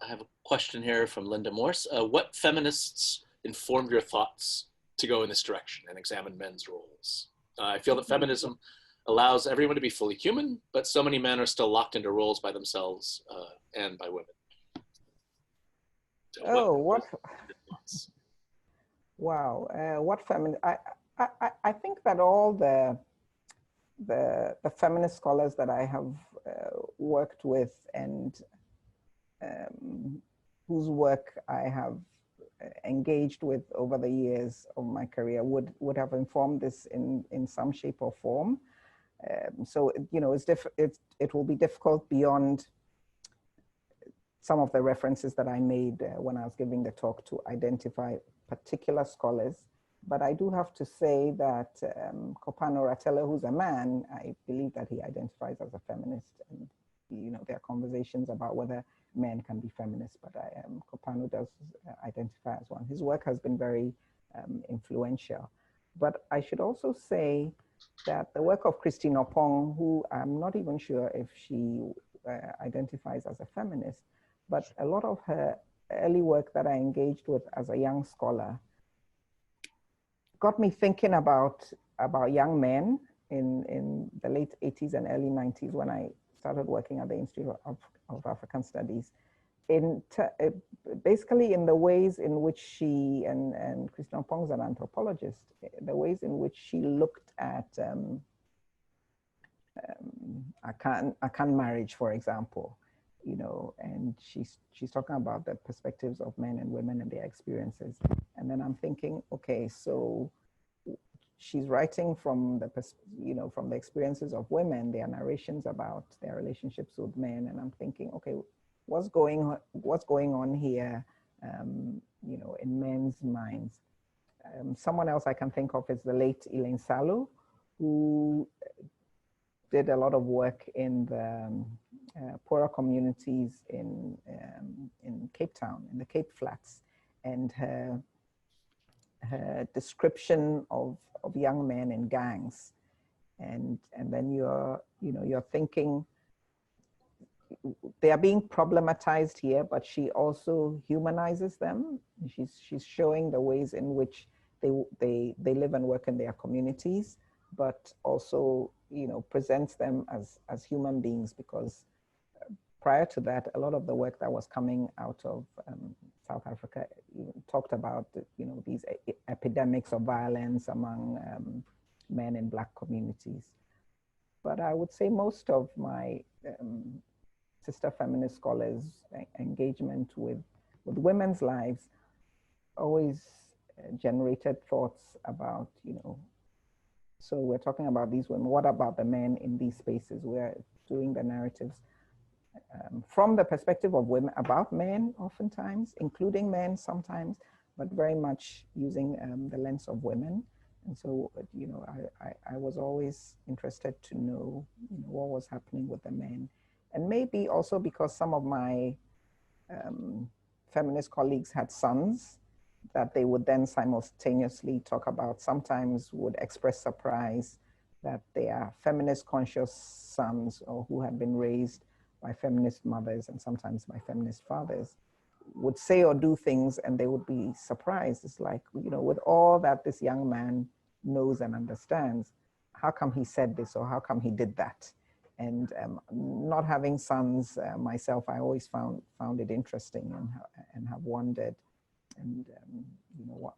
have a question here from Linda Morse. What feminists informed your thoughts to go in this direction and examine men's roles? I feel that feminism allows everyone to be fully human, but so many men are still locked into roles by themselves and by women. So wow, what feminist? I think that all the feminist scholars that I have worked with and whose work I have engaged with over the years of my career would have informed this in some shape or form. So it will be difficult beyond some of the references that I made when I was giving the talk to identify particular scholars. But I do have to say that Kopano Ratele, who's a man, I believe that he identifies as a feminist. And there are conversations about whether men can be feminists, but Kopano does identify as one. His work has been very influential. But I should also say that the work of Christine Opong, who I'm not even sure if she identifies as a feminist, but a lot of her early work that I engaged with as a young scholar got me thinking about young men in the late 80s and early 90s when I started working at the Institute of African Studies, basically in the ways in which she, and Christine Opong is an anthropologist, the ways in which she looked at Akan marriage, for example, and she's talking about the perspectives of men and women and their experiences. And then I'm thinking, okay, so she's writing from from the experiences of women, their narrations about their relationships with men, and I'm thinking, okay, what's going on here, in men's minds? Someone else I can think of is the late Elaine Salu, who did a lot of work in the poorer communities in Cape Town, in the Cape Flats, and her description of young men in gangs and then you're thinking they are being problematized here, but she also humanizes them. She's showing the ways in which they live and work in their communities, but also presents them as human beings, because prior to that, a lot of the work that was coming out of South Africa talked about these epidemics of violence among men in Black communities. But I would say most of my sister feminist scholars' engagement with women's lives always generated thoughts about, so we're talking about these women, what about the men in these spaces? We're doing the narratives from the perspective of women about men oftentimes, including men sometimes, but very much using the lens of women. And so, I was always interested to know, what was happening with the men. And maybe also because some of my feminist colleagues had sons that they would then simultaneously talk about, sometimes would express surprise that they are feminist conscious sons, or who had been raised by feminist mothers and sometimes by feminist fathers, would say or do things and they would be surprised. It's like, with all that this young man knows and understands, how come he said this, or how come he did that? And not having sons myself, I always found it interesting and have wondered and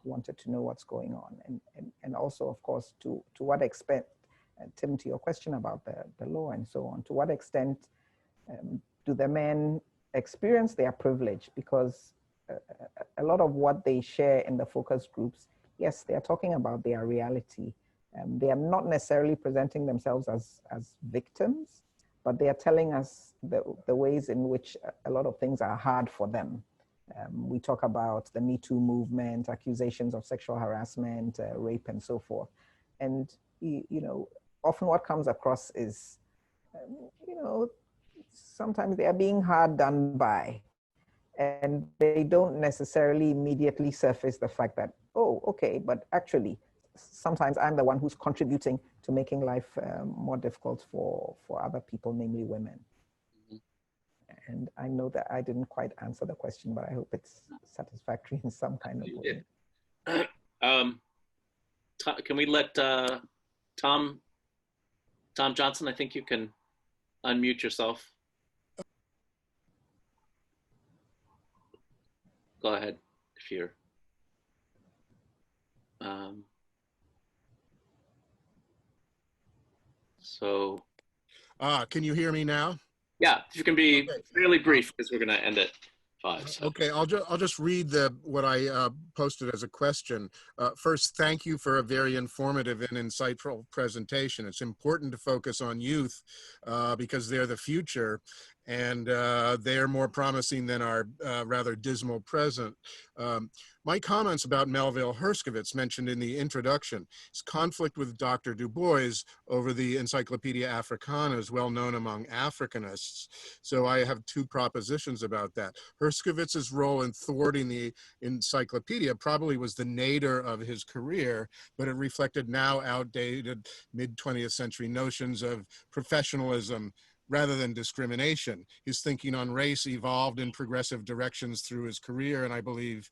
wanted to know what's going on. And also, of course, to what extent, Tim, to your question about the law and so on, to what extent do the men experience their privilege? Because a lot of what they share in the focus groups, yes, they are talking about their reality. They are not necessarily presenting themselves as victims, but they are telling us the ways in which a lot of things are hard for them. We talk about the Me Too movement, accusations of sexual harassment, rape, and so forth. And, often what comes across is, sometimes they are being hard done by, and they don't necessarily immediately surface the fact that, oh, okay, but actually, sometimes I'm the one who's contributing to making life more difficult for other people, namely women. And I know that I didn't quite answer the question, but I hope it's satisfactory in some kind of way. Can we let Tom Johnson, I think you can unmute yourself. Go ahead if you're. Can you hear me now? Yeah, if you can be really brief, because we're going to end at 5. So. Okay, I'll just read what I posted as a question. First, thank you for a very informative and insightful presentation. It's important to focus on youth because they're the future, and they're more promising than our rather dismal present. My comments about Melville Herskovits mentioned in the introduction, his conflict with Dr. Du Bois over the Encyclopedia Africana is well known among Africanists. So I have 2 propositions about that. Herskovits' role in thwarting the encyclopedia probably was the nadir of his career, but it reflected now outdated mid-20th century notions of professionalism rather than discrimination. His thinking on race evolved in progressive directions through his career, and I believe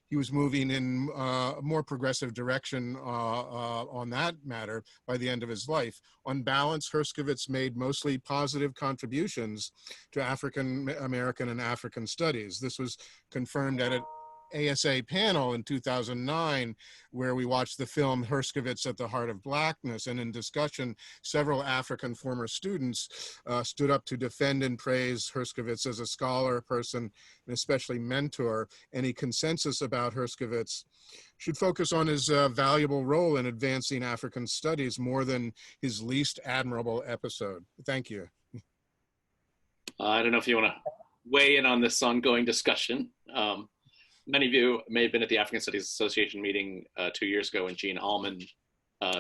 he was moving in a more progressive direction on that matter by the end of his life. On balance, Herskovits made mostly positive contributions to African American and African studies. This was confirmed at an ASA panel in 2009, where we watched the film Herskovits at the Heart of Blackness, and in discussion, several African former students stood up to defend and praise Herskovits as a scholar, person, and especially mentor. Any consensus about Herskovits should focus on his valuable role in advancing African studies more than his least admirable episode. Thank you. I don't know if you want to weigh in on this ongoing discussion. Many of you may have been at the African Studies Association meeting 2 years ago when Jean Allman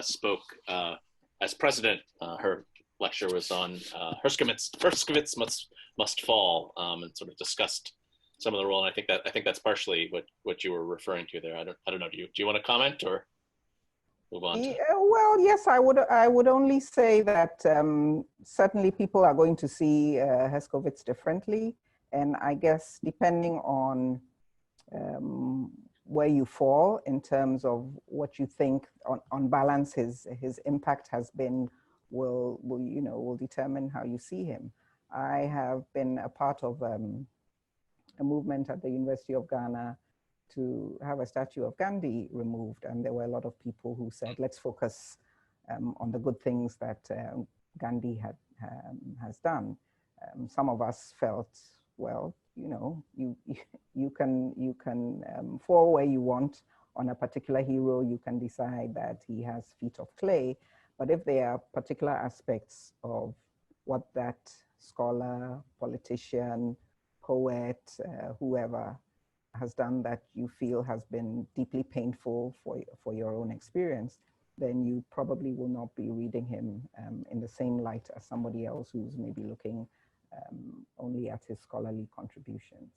spoke as president. Her lecture was on Herskovits must fall, and sort of discussed some of the role. And I think that's partially what you were referring to there. I don't know. Do you want to comment or? move on to? Yeah, well, yes, I would only say that certainly people are going to see Herskovits differently. And I guess depending on where you fall in terms of what you think on balance his impact has been will determine how you see him. I have been a part of a movement at the University of Ghana to have a statue of Gandhi removed, and there were a lot of people who said, let's focus on the good things that Gandhi has done. Some of us felt, well, you can fall where you want on a particular hero. You can decide that he has feet of clay, but if there are particular aspects of what that scholar, politician, poet, whoever has done that you feel has been deeply painful for your own experience, then you probably will not be reading him in the same light as somebody else who's maybe looking only at his scholarly contributions.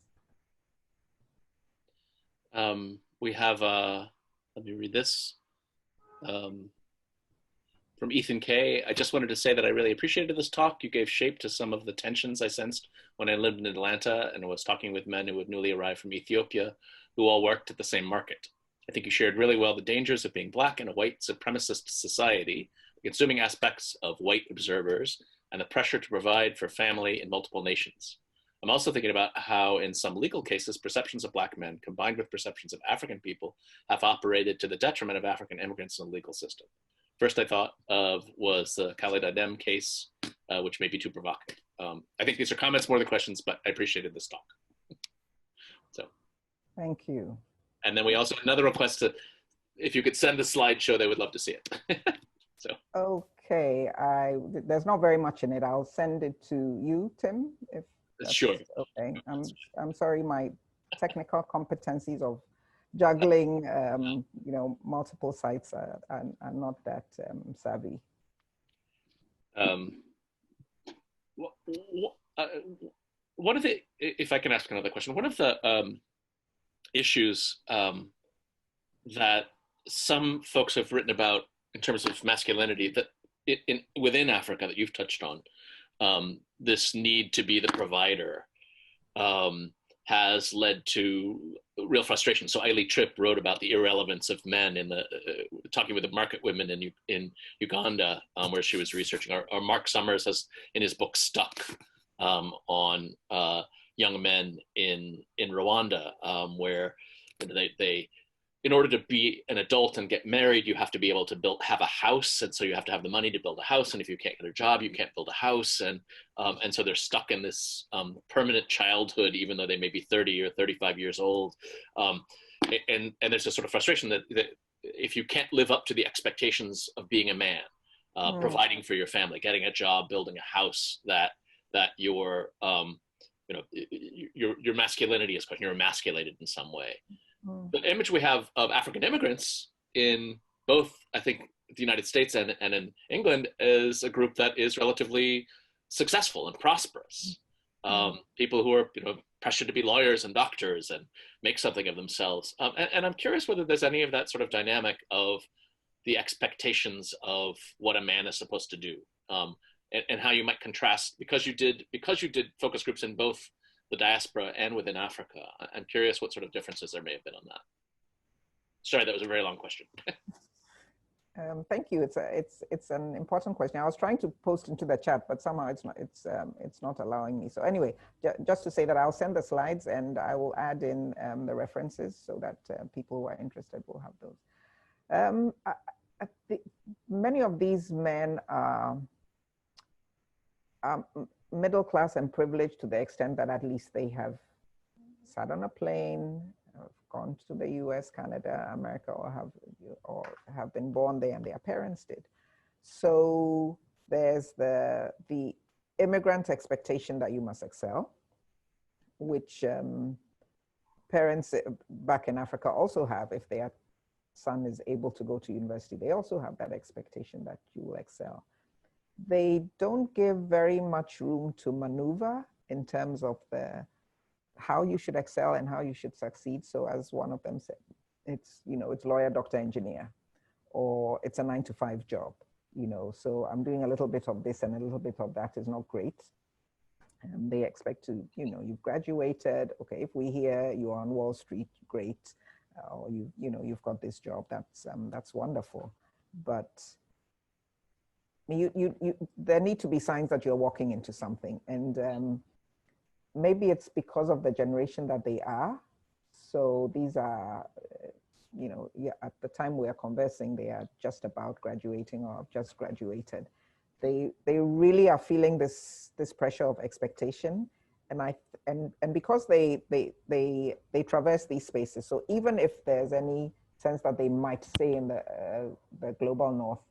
We have, let me read this. From Ethan K. I just wanted to say that I really appreciated this talk. You gave shape to some of the tensions I sensed when I lived in Atlanta and was talking with men who had newly arrived from Ethiopia, who all worked at the same market. I think you shared really well the dangers of being Black in a white supremacist society, the consuming aspects of white observers, and the pressure to provide for family in multiple nations. I'm also thinking about how in some legal cases, perceptions of Black men combined with perceptions of African people have operated to the detriment of African immigrants in the legal system. First I thought of was the Khalid Adem case, which may be too provocative. I think these are comments more than questions, but I appreciated this talk. So. Thank you. And then we also, another request to, if you could send the slideshow, they would love to see it. So. Okay, there's not very much in it. I'll send it to you, Tim, if that's sure. Okay, I'm sorry, my technical competencies of juggling, multiple sites are not that savvy. One of the, if I can ask another question, one of the issues that some folks have written about in terms of masculinity that within Africa that you've touched on, this need to be the provider has led to real frustration. So Ailey Tripp wrote about the irrelevance of men in the talking with the market women in Uganda, where she was researching. Or Mark Summers has in his book Stuck on young men in Rwanda, where they in order to be an adult and get married, you have to be able to have a house, and so you have to have the money to build a house. And if you can't get a job, you can't build a house, and so they're stuck in this permanent childhood, even though they may be 30 or 35 years old. And there's this sort of frustration that if you can't live up to the expectations of being a man, providing for your family, getting a job, building a house, that your your masculinity is questioned, you're emasculated in some way. The image we have of African immigrants in both, I think, the United States and in England is a group that is relatively successful and prosperous. People who are pressured to be lawyers and doctors and make something of themselves. And I'm curious whether there's any of that sort of dynamic of the expectations of what a man is supposed to do, and how you might contrast, because you did focus groups in both the diaspora and within Africa. I'm curious what sort of differences there may have been on that. Sorry, that was a very long question. Thank you. It's an important question. I was trying to post into the chat, but somehow it's not allowing me. So anyway, just to say that I'll send the slides and I will add in the references so that people who are interested will have those. I think many of these men are middle class and privileged to the extent that at least they have sat on a plane, gone to the US, Canada, America, or have been born there and their parents did. So there's the immigrant expectation that you must excel, which parents back in Africa also have. If their son is able to go to university, they also have that expectation that you will excel. They don't give very much room to maneuver in terms of how you should excel and how you should succeed. So as one of them said, it's lawyer, doctor, engineer, or it's a 9-to-5 job, so I'm doing a little bit of this and a little bit of that is not great. And they expect to, you've graduated. Okay, if we hear you're on Wall Street, great. Or you've got this job, that's wonderful. But there need to be signs that you're walking into something. And maybe it's because of the generation that they are. So these are, at the time we are conversing, they are just about graduating or have just graduated. They really are feeling this pressure of expectation, and because they traverse these spaces. So even if there's any sense that they might stay in the global north,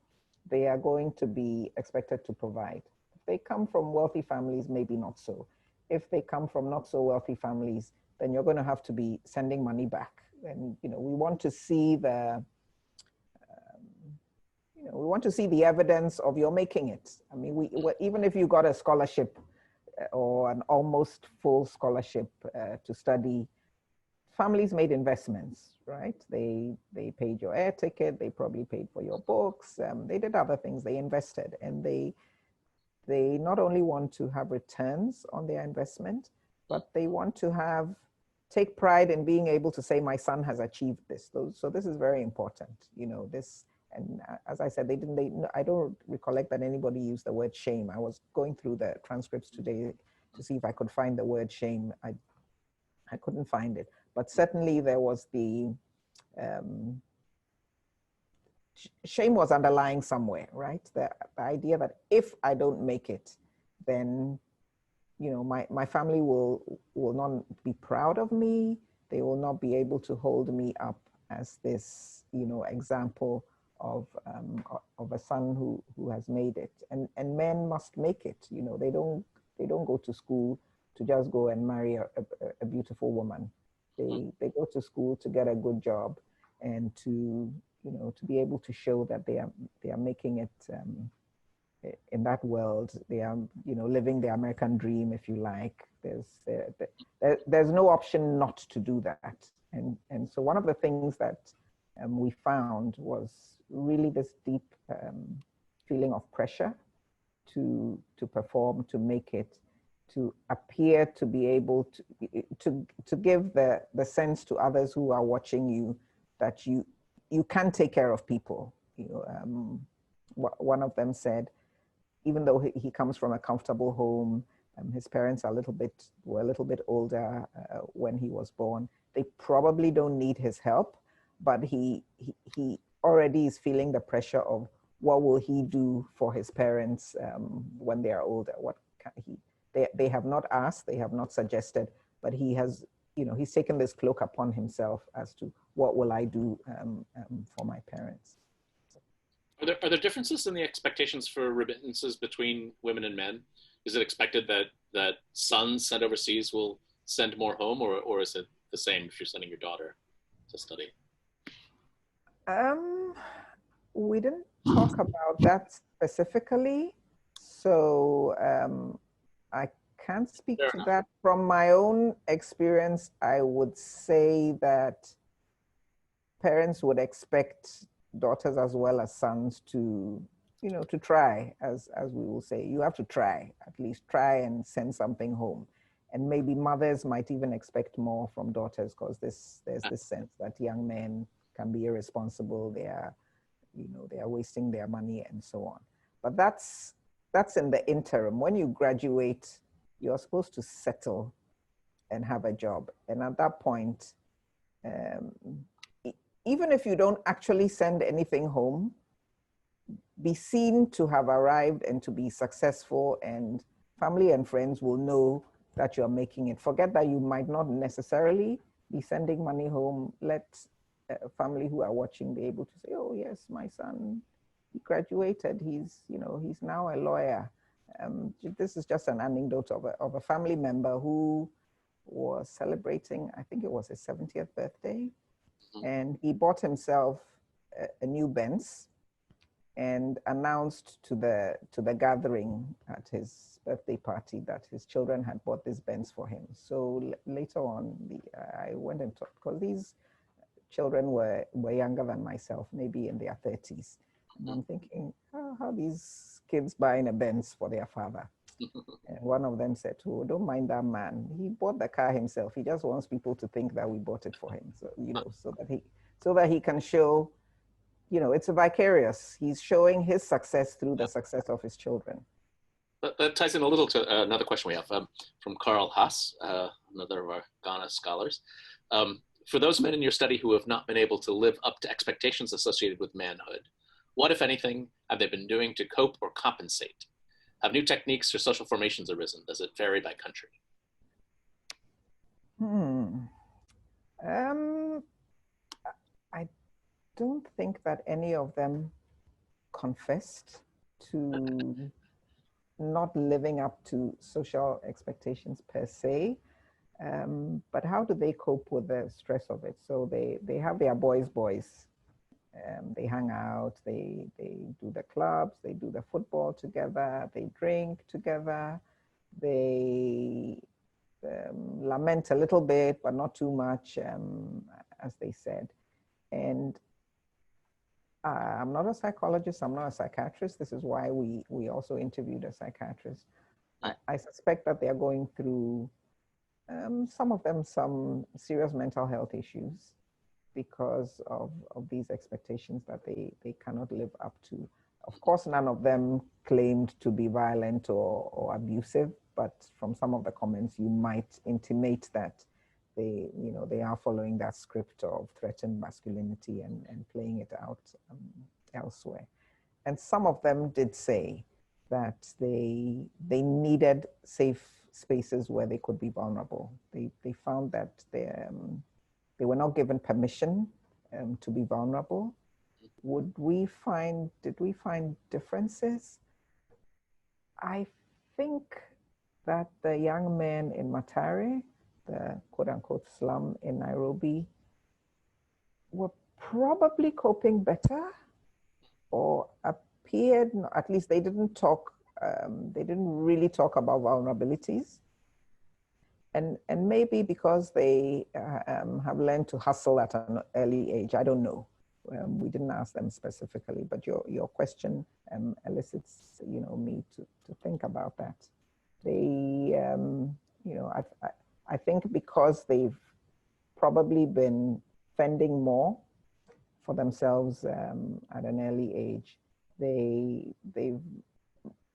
they are going to be expected to provide. If they come from wealthy families, maybe not so. If they come from not so wealthy families, then you're going to have to be sending money back. And we want to see we want to see the evidence of your making it. I mean, even if you got a scholarship or an almost full scholarship to study, families made investments, right? They paid your air ticket, they probably paid for your books, they did other things, they invested, and they not only want to have returns on their investment, but they want to take pride in being able to say, my son has achieved this. So this is very important, this. And as I said, I don't recollect that anybody used the word shame. I was going through the transcripts today to see if I could find the word shame. I couldn't find it, but certainly there was the shame was underlying somewhere, right? The idea that if I don't make it, then my family will not be proud of me. They will not be able to hold me up as this example of a son who has made it. And men must make it. They don't go to school to just go and marry a beautiful woman. They go to school to get a good job and to be able to show that they are making it in that world. They are living the American dream, if you like. There's no option not to do that. And so one of the things that we found was really this deep feeling of pressure to perform, to make it, to appear to be able to give the sense to others who are watching you that you can take care of people. One of them said, even though he comes from a comfortable home, his parents were a little bit older when he was born. They probably don't need his help, but he already is feeling the pressure of what will he do for his parents when they are older. They have not asked, they have not suggested, but he has, he's taken this cloak upon himself as to what will I do for my parents. Are there differences in the expectations for remittances between women and men? Is it expected that sons sent overseas will send more home, or is it the same if you're sending your daughter to study? We didn't talk about that specifically, so I can't speak to that. From my own experience, I would say that parents would expect daughters as well as sons to try, as we will say. You have to try, at least try and send something home. And maybe mothers might even expect more from daughters because there's this sense that young men can be irresponsible. They are wasting their money and so on. But that's in the interim. When you graduate, you're supposed to settle and have a job. And at that point, even if you don't actually send anything home, be seen to have arrived and to be successful, and family and friends will know that you're making it. Forget that you might not necessarily be sending money home. Let family who are watching be able to say, oh yes, my son, he graduated, he's now a lawyer. This is just an anecdote of a family member who was celebrating, I think it was his 70th birthday, and he bought himself a new Benz and announced to the gathering at his birthday party that his children had bought this Benz for him. So later on, I went and talked, because these children were younger than myself, maybe in their 30s. And I'm thinking, oh, how these kids buying a Benz for their father? And one of them said, oh, don't mind that man. He bought the car himself. He just wants people to think that we bought it for him. So, so that he can show, it's a vicarious. He's showing his success through the success of his children. That ties in a little to another question we have from Carl Haas, another of our Ghana scholars. For those men in your study who have not been able to live up to expectations associated with manhood, what, if anything, have they been doing to cope or compensate? Have new techniques or social formations arisen? Does it vary by country? I don't think that any of them confessed to not living up to social expectations per se. But how do they cope with the stress of it? So they have their boys. They hang out, they do the clubs, they do the football together, they drink together, they lament a little bit, but not too much, as they said. And I'm not a psychologist, I'm not a psychiatrist. This is why we also interviewed a psychiatrist. I suspect that they're going through, some of them, some serious mental health issues because of these expectations that they cannot live up to. Of course, none of them claimed to be violent or abusive, but from some of the comments, you might intimate that they are following that script of threatened masculinity and playing it out elsewhere. And some of them did say that they needed safe spaces where they could be vulnerable. They found that they were not given permission to be vulnerable. Did we find differences? I think that the young men in Matare, the quote unquote slum in Nairobi, were probably coping better, or appeared, at least they didn't really talk about vulnerabilities. And maybe because they have learned to hustle at an early age, I don't know. We didn't ask them specifically, but your question elicits, me to think about that. They, I think because they've probably been fending more for themselves at an early age, they've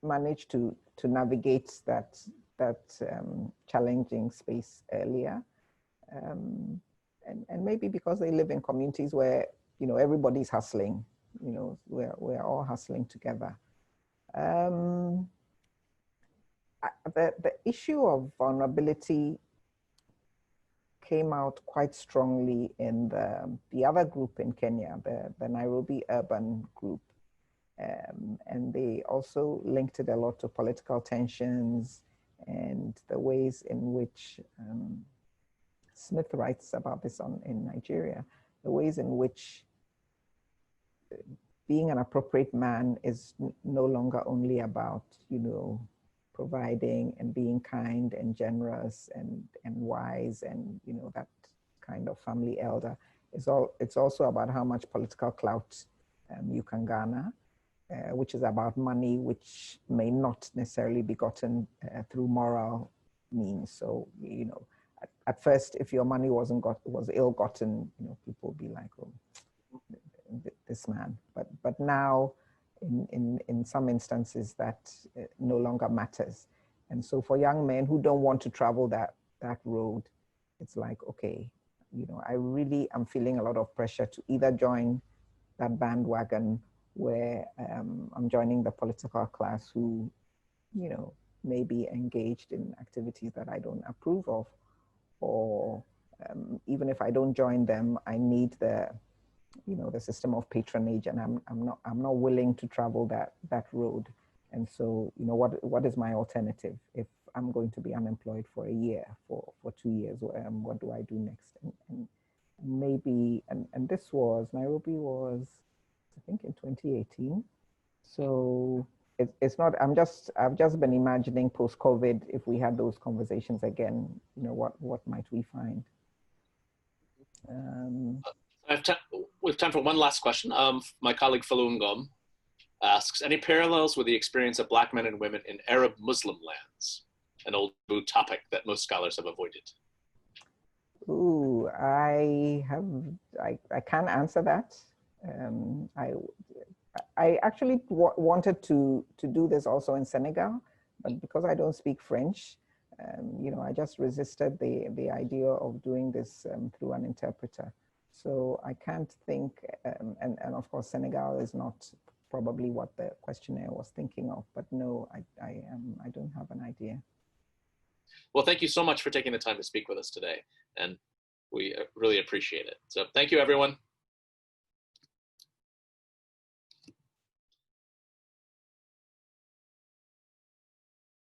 managed to navigate that challenging space earlier, and maybe because they live in communities where everybody's hustling, we're all hustling together. The issue of vulnerability came out quite strongly in the other group in Kenya, the Nairobi urban group. And they also linked it a lot to political tensions and the ways in which, Smith writes about this in Nigeria, the ways in which being an appropriate man is no longer only about, providing and being kind and generous and wise and, that kind of family elder. It's also about how much political clout you can garner. Which is about money, which may not necessarily be gotten through moral means. So, at first, if your money was ill-gotten, people would be like, oh, this man. But now, in some instances, that no longer matters. And so, for young men who don't want to travel that road, it's like, okay, I really am feeling a lot of pressure to either join that bandwagon where I'm joining the political class who, may be engaged in activities that I don't approve of, or even if I don't join them, I need the system of patronage, and I'm not willing to travel that road. And so, what is my alternative if I'm going to be unemployed for a year, for 2 years? What do I do next? And maybe, and this was, Nairobi was, I think in 2018. So it's not, I've just been imagining post-COVID, if we had those conversations again, what might we find? We have time for one last question. My colleague Falun asks, any parallels with the experience of Black men and women in Arab Muslim lands? An old taboo topic that most scholars have avoided. Ooh, I can't answer that. I actually wanted to do this also in Senegal, but because I don't speak French, you know, I just resisted the idea of doing this through an interpreter. So I can't think, and of course Senegal is not probably what the questionnaire was thinking of, but no, I don't have an idea. Well, thank you so much for taking the time to speak with us today, and we really appreciate it. So thank you, everyone.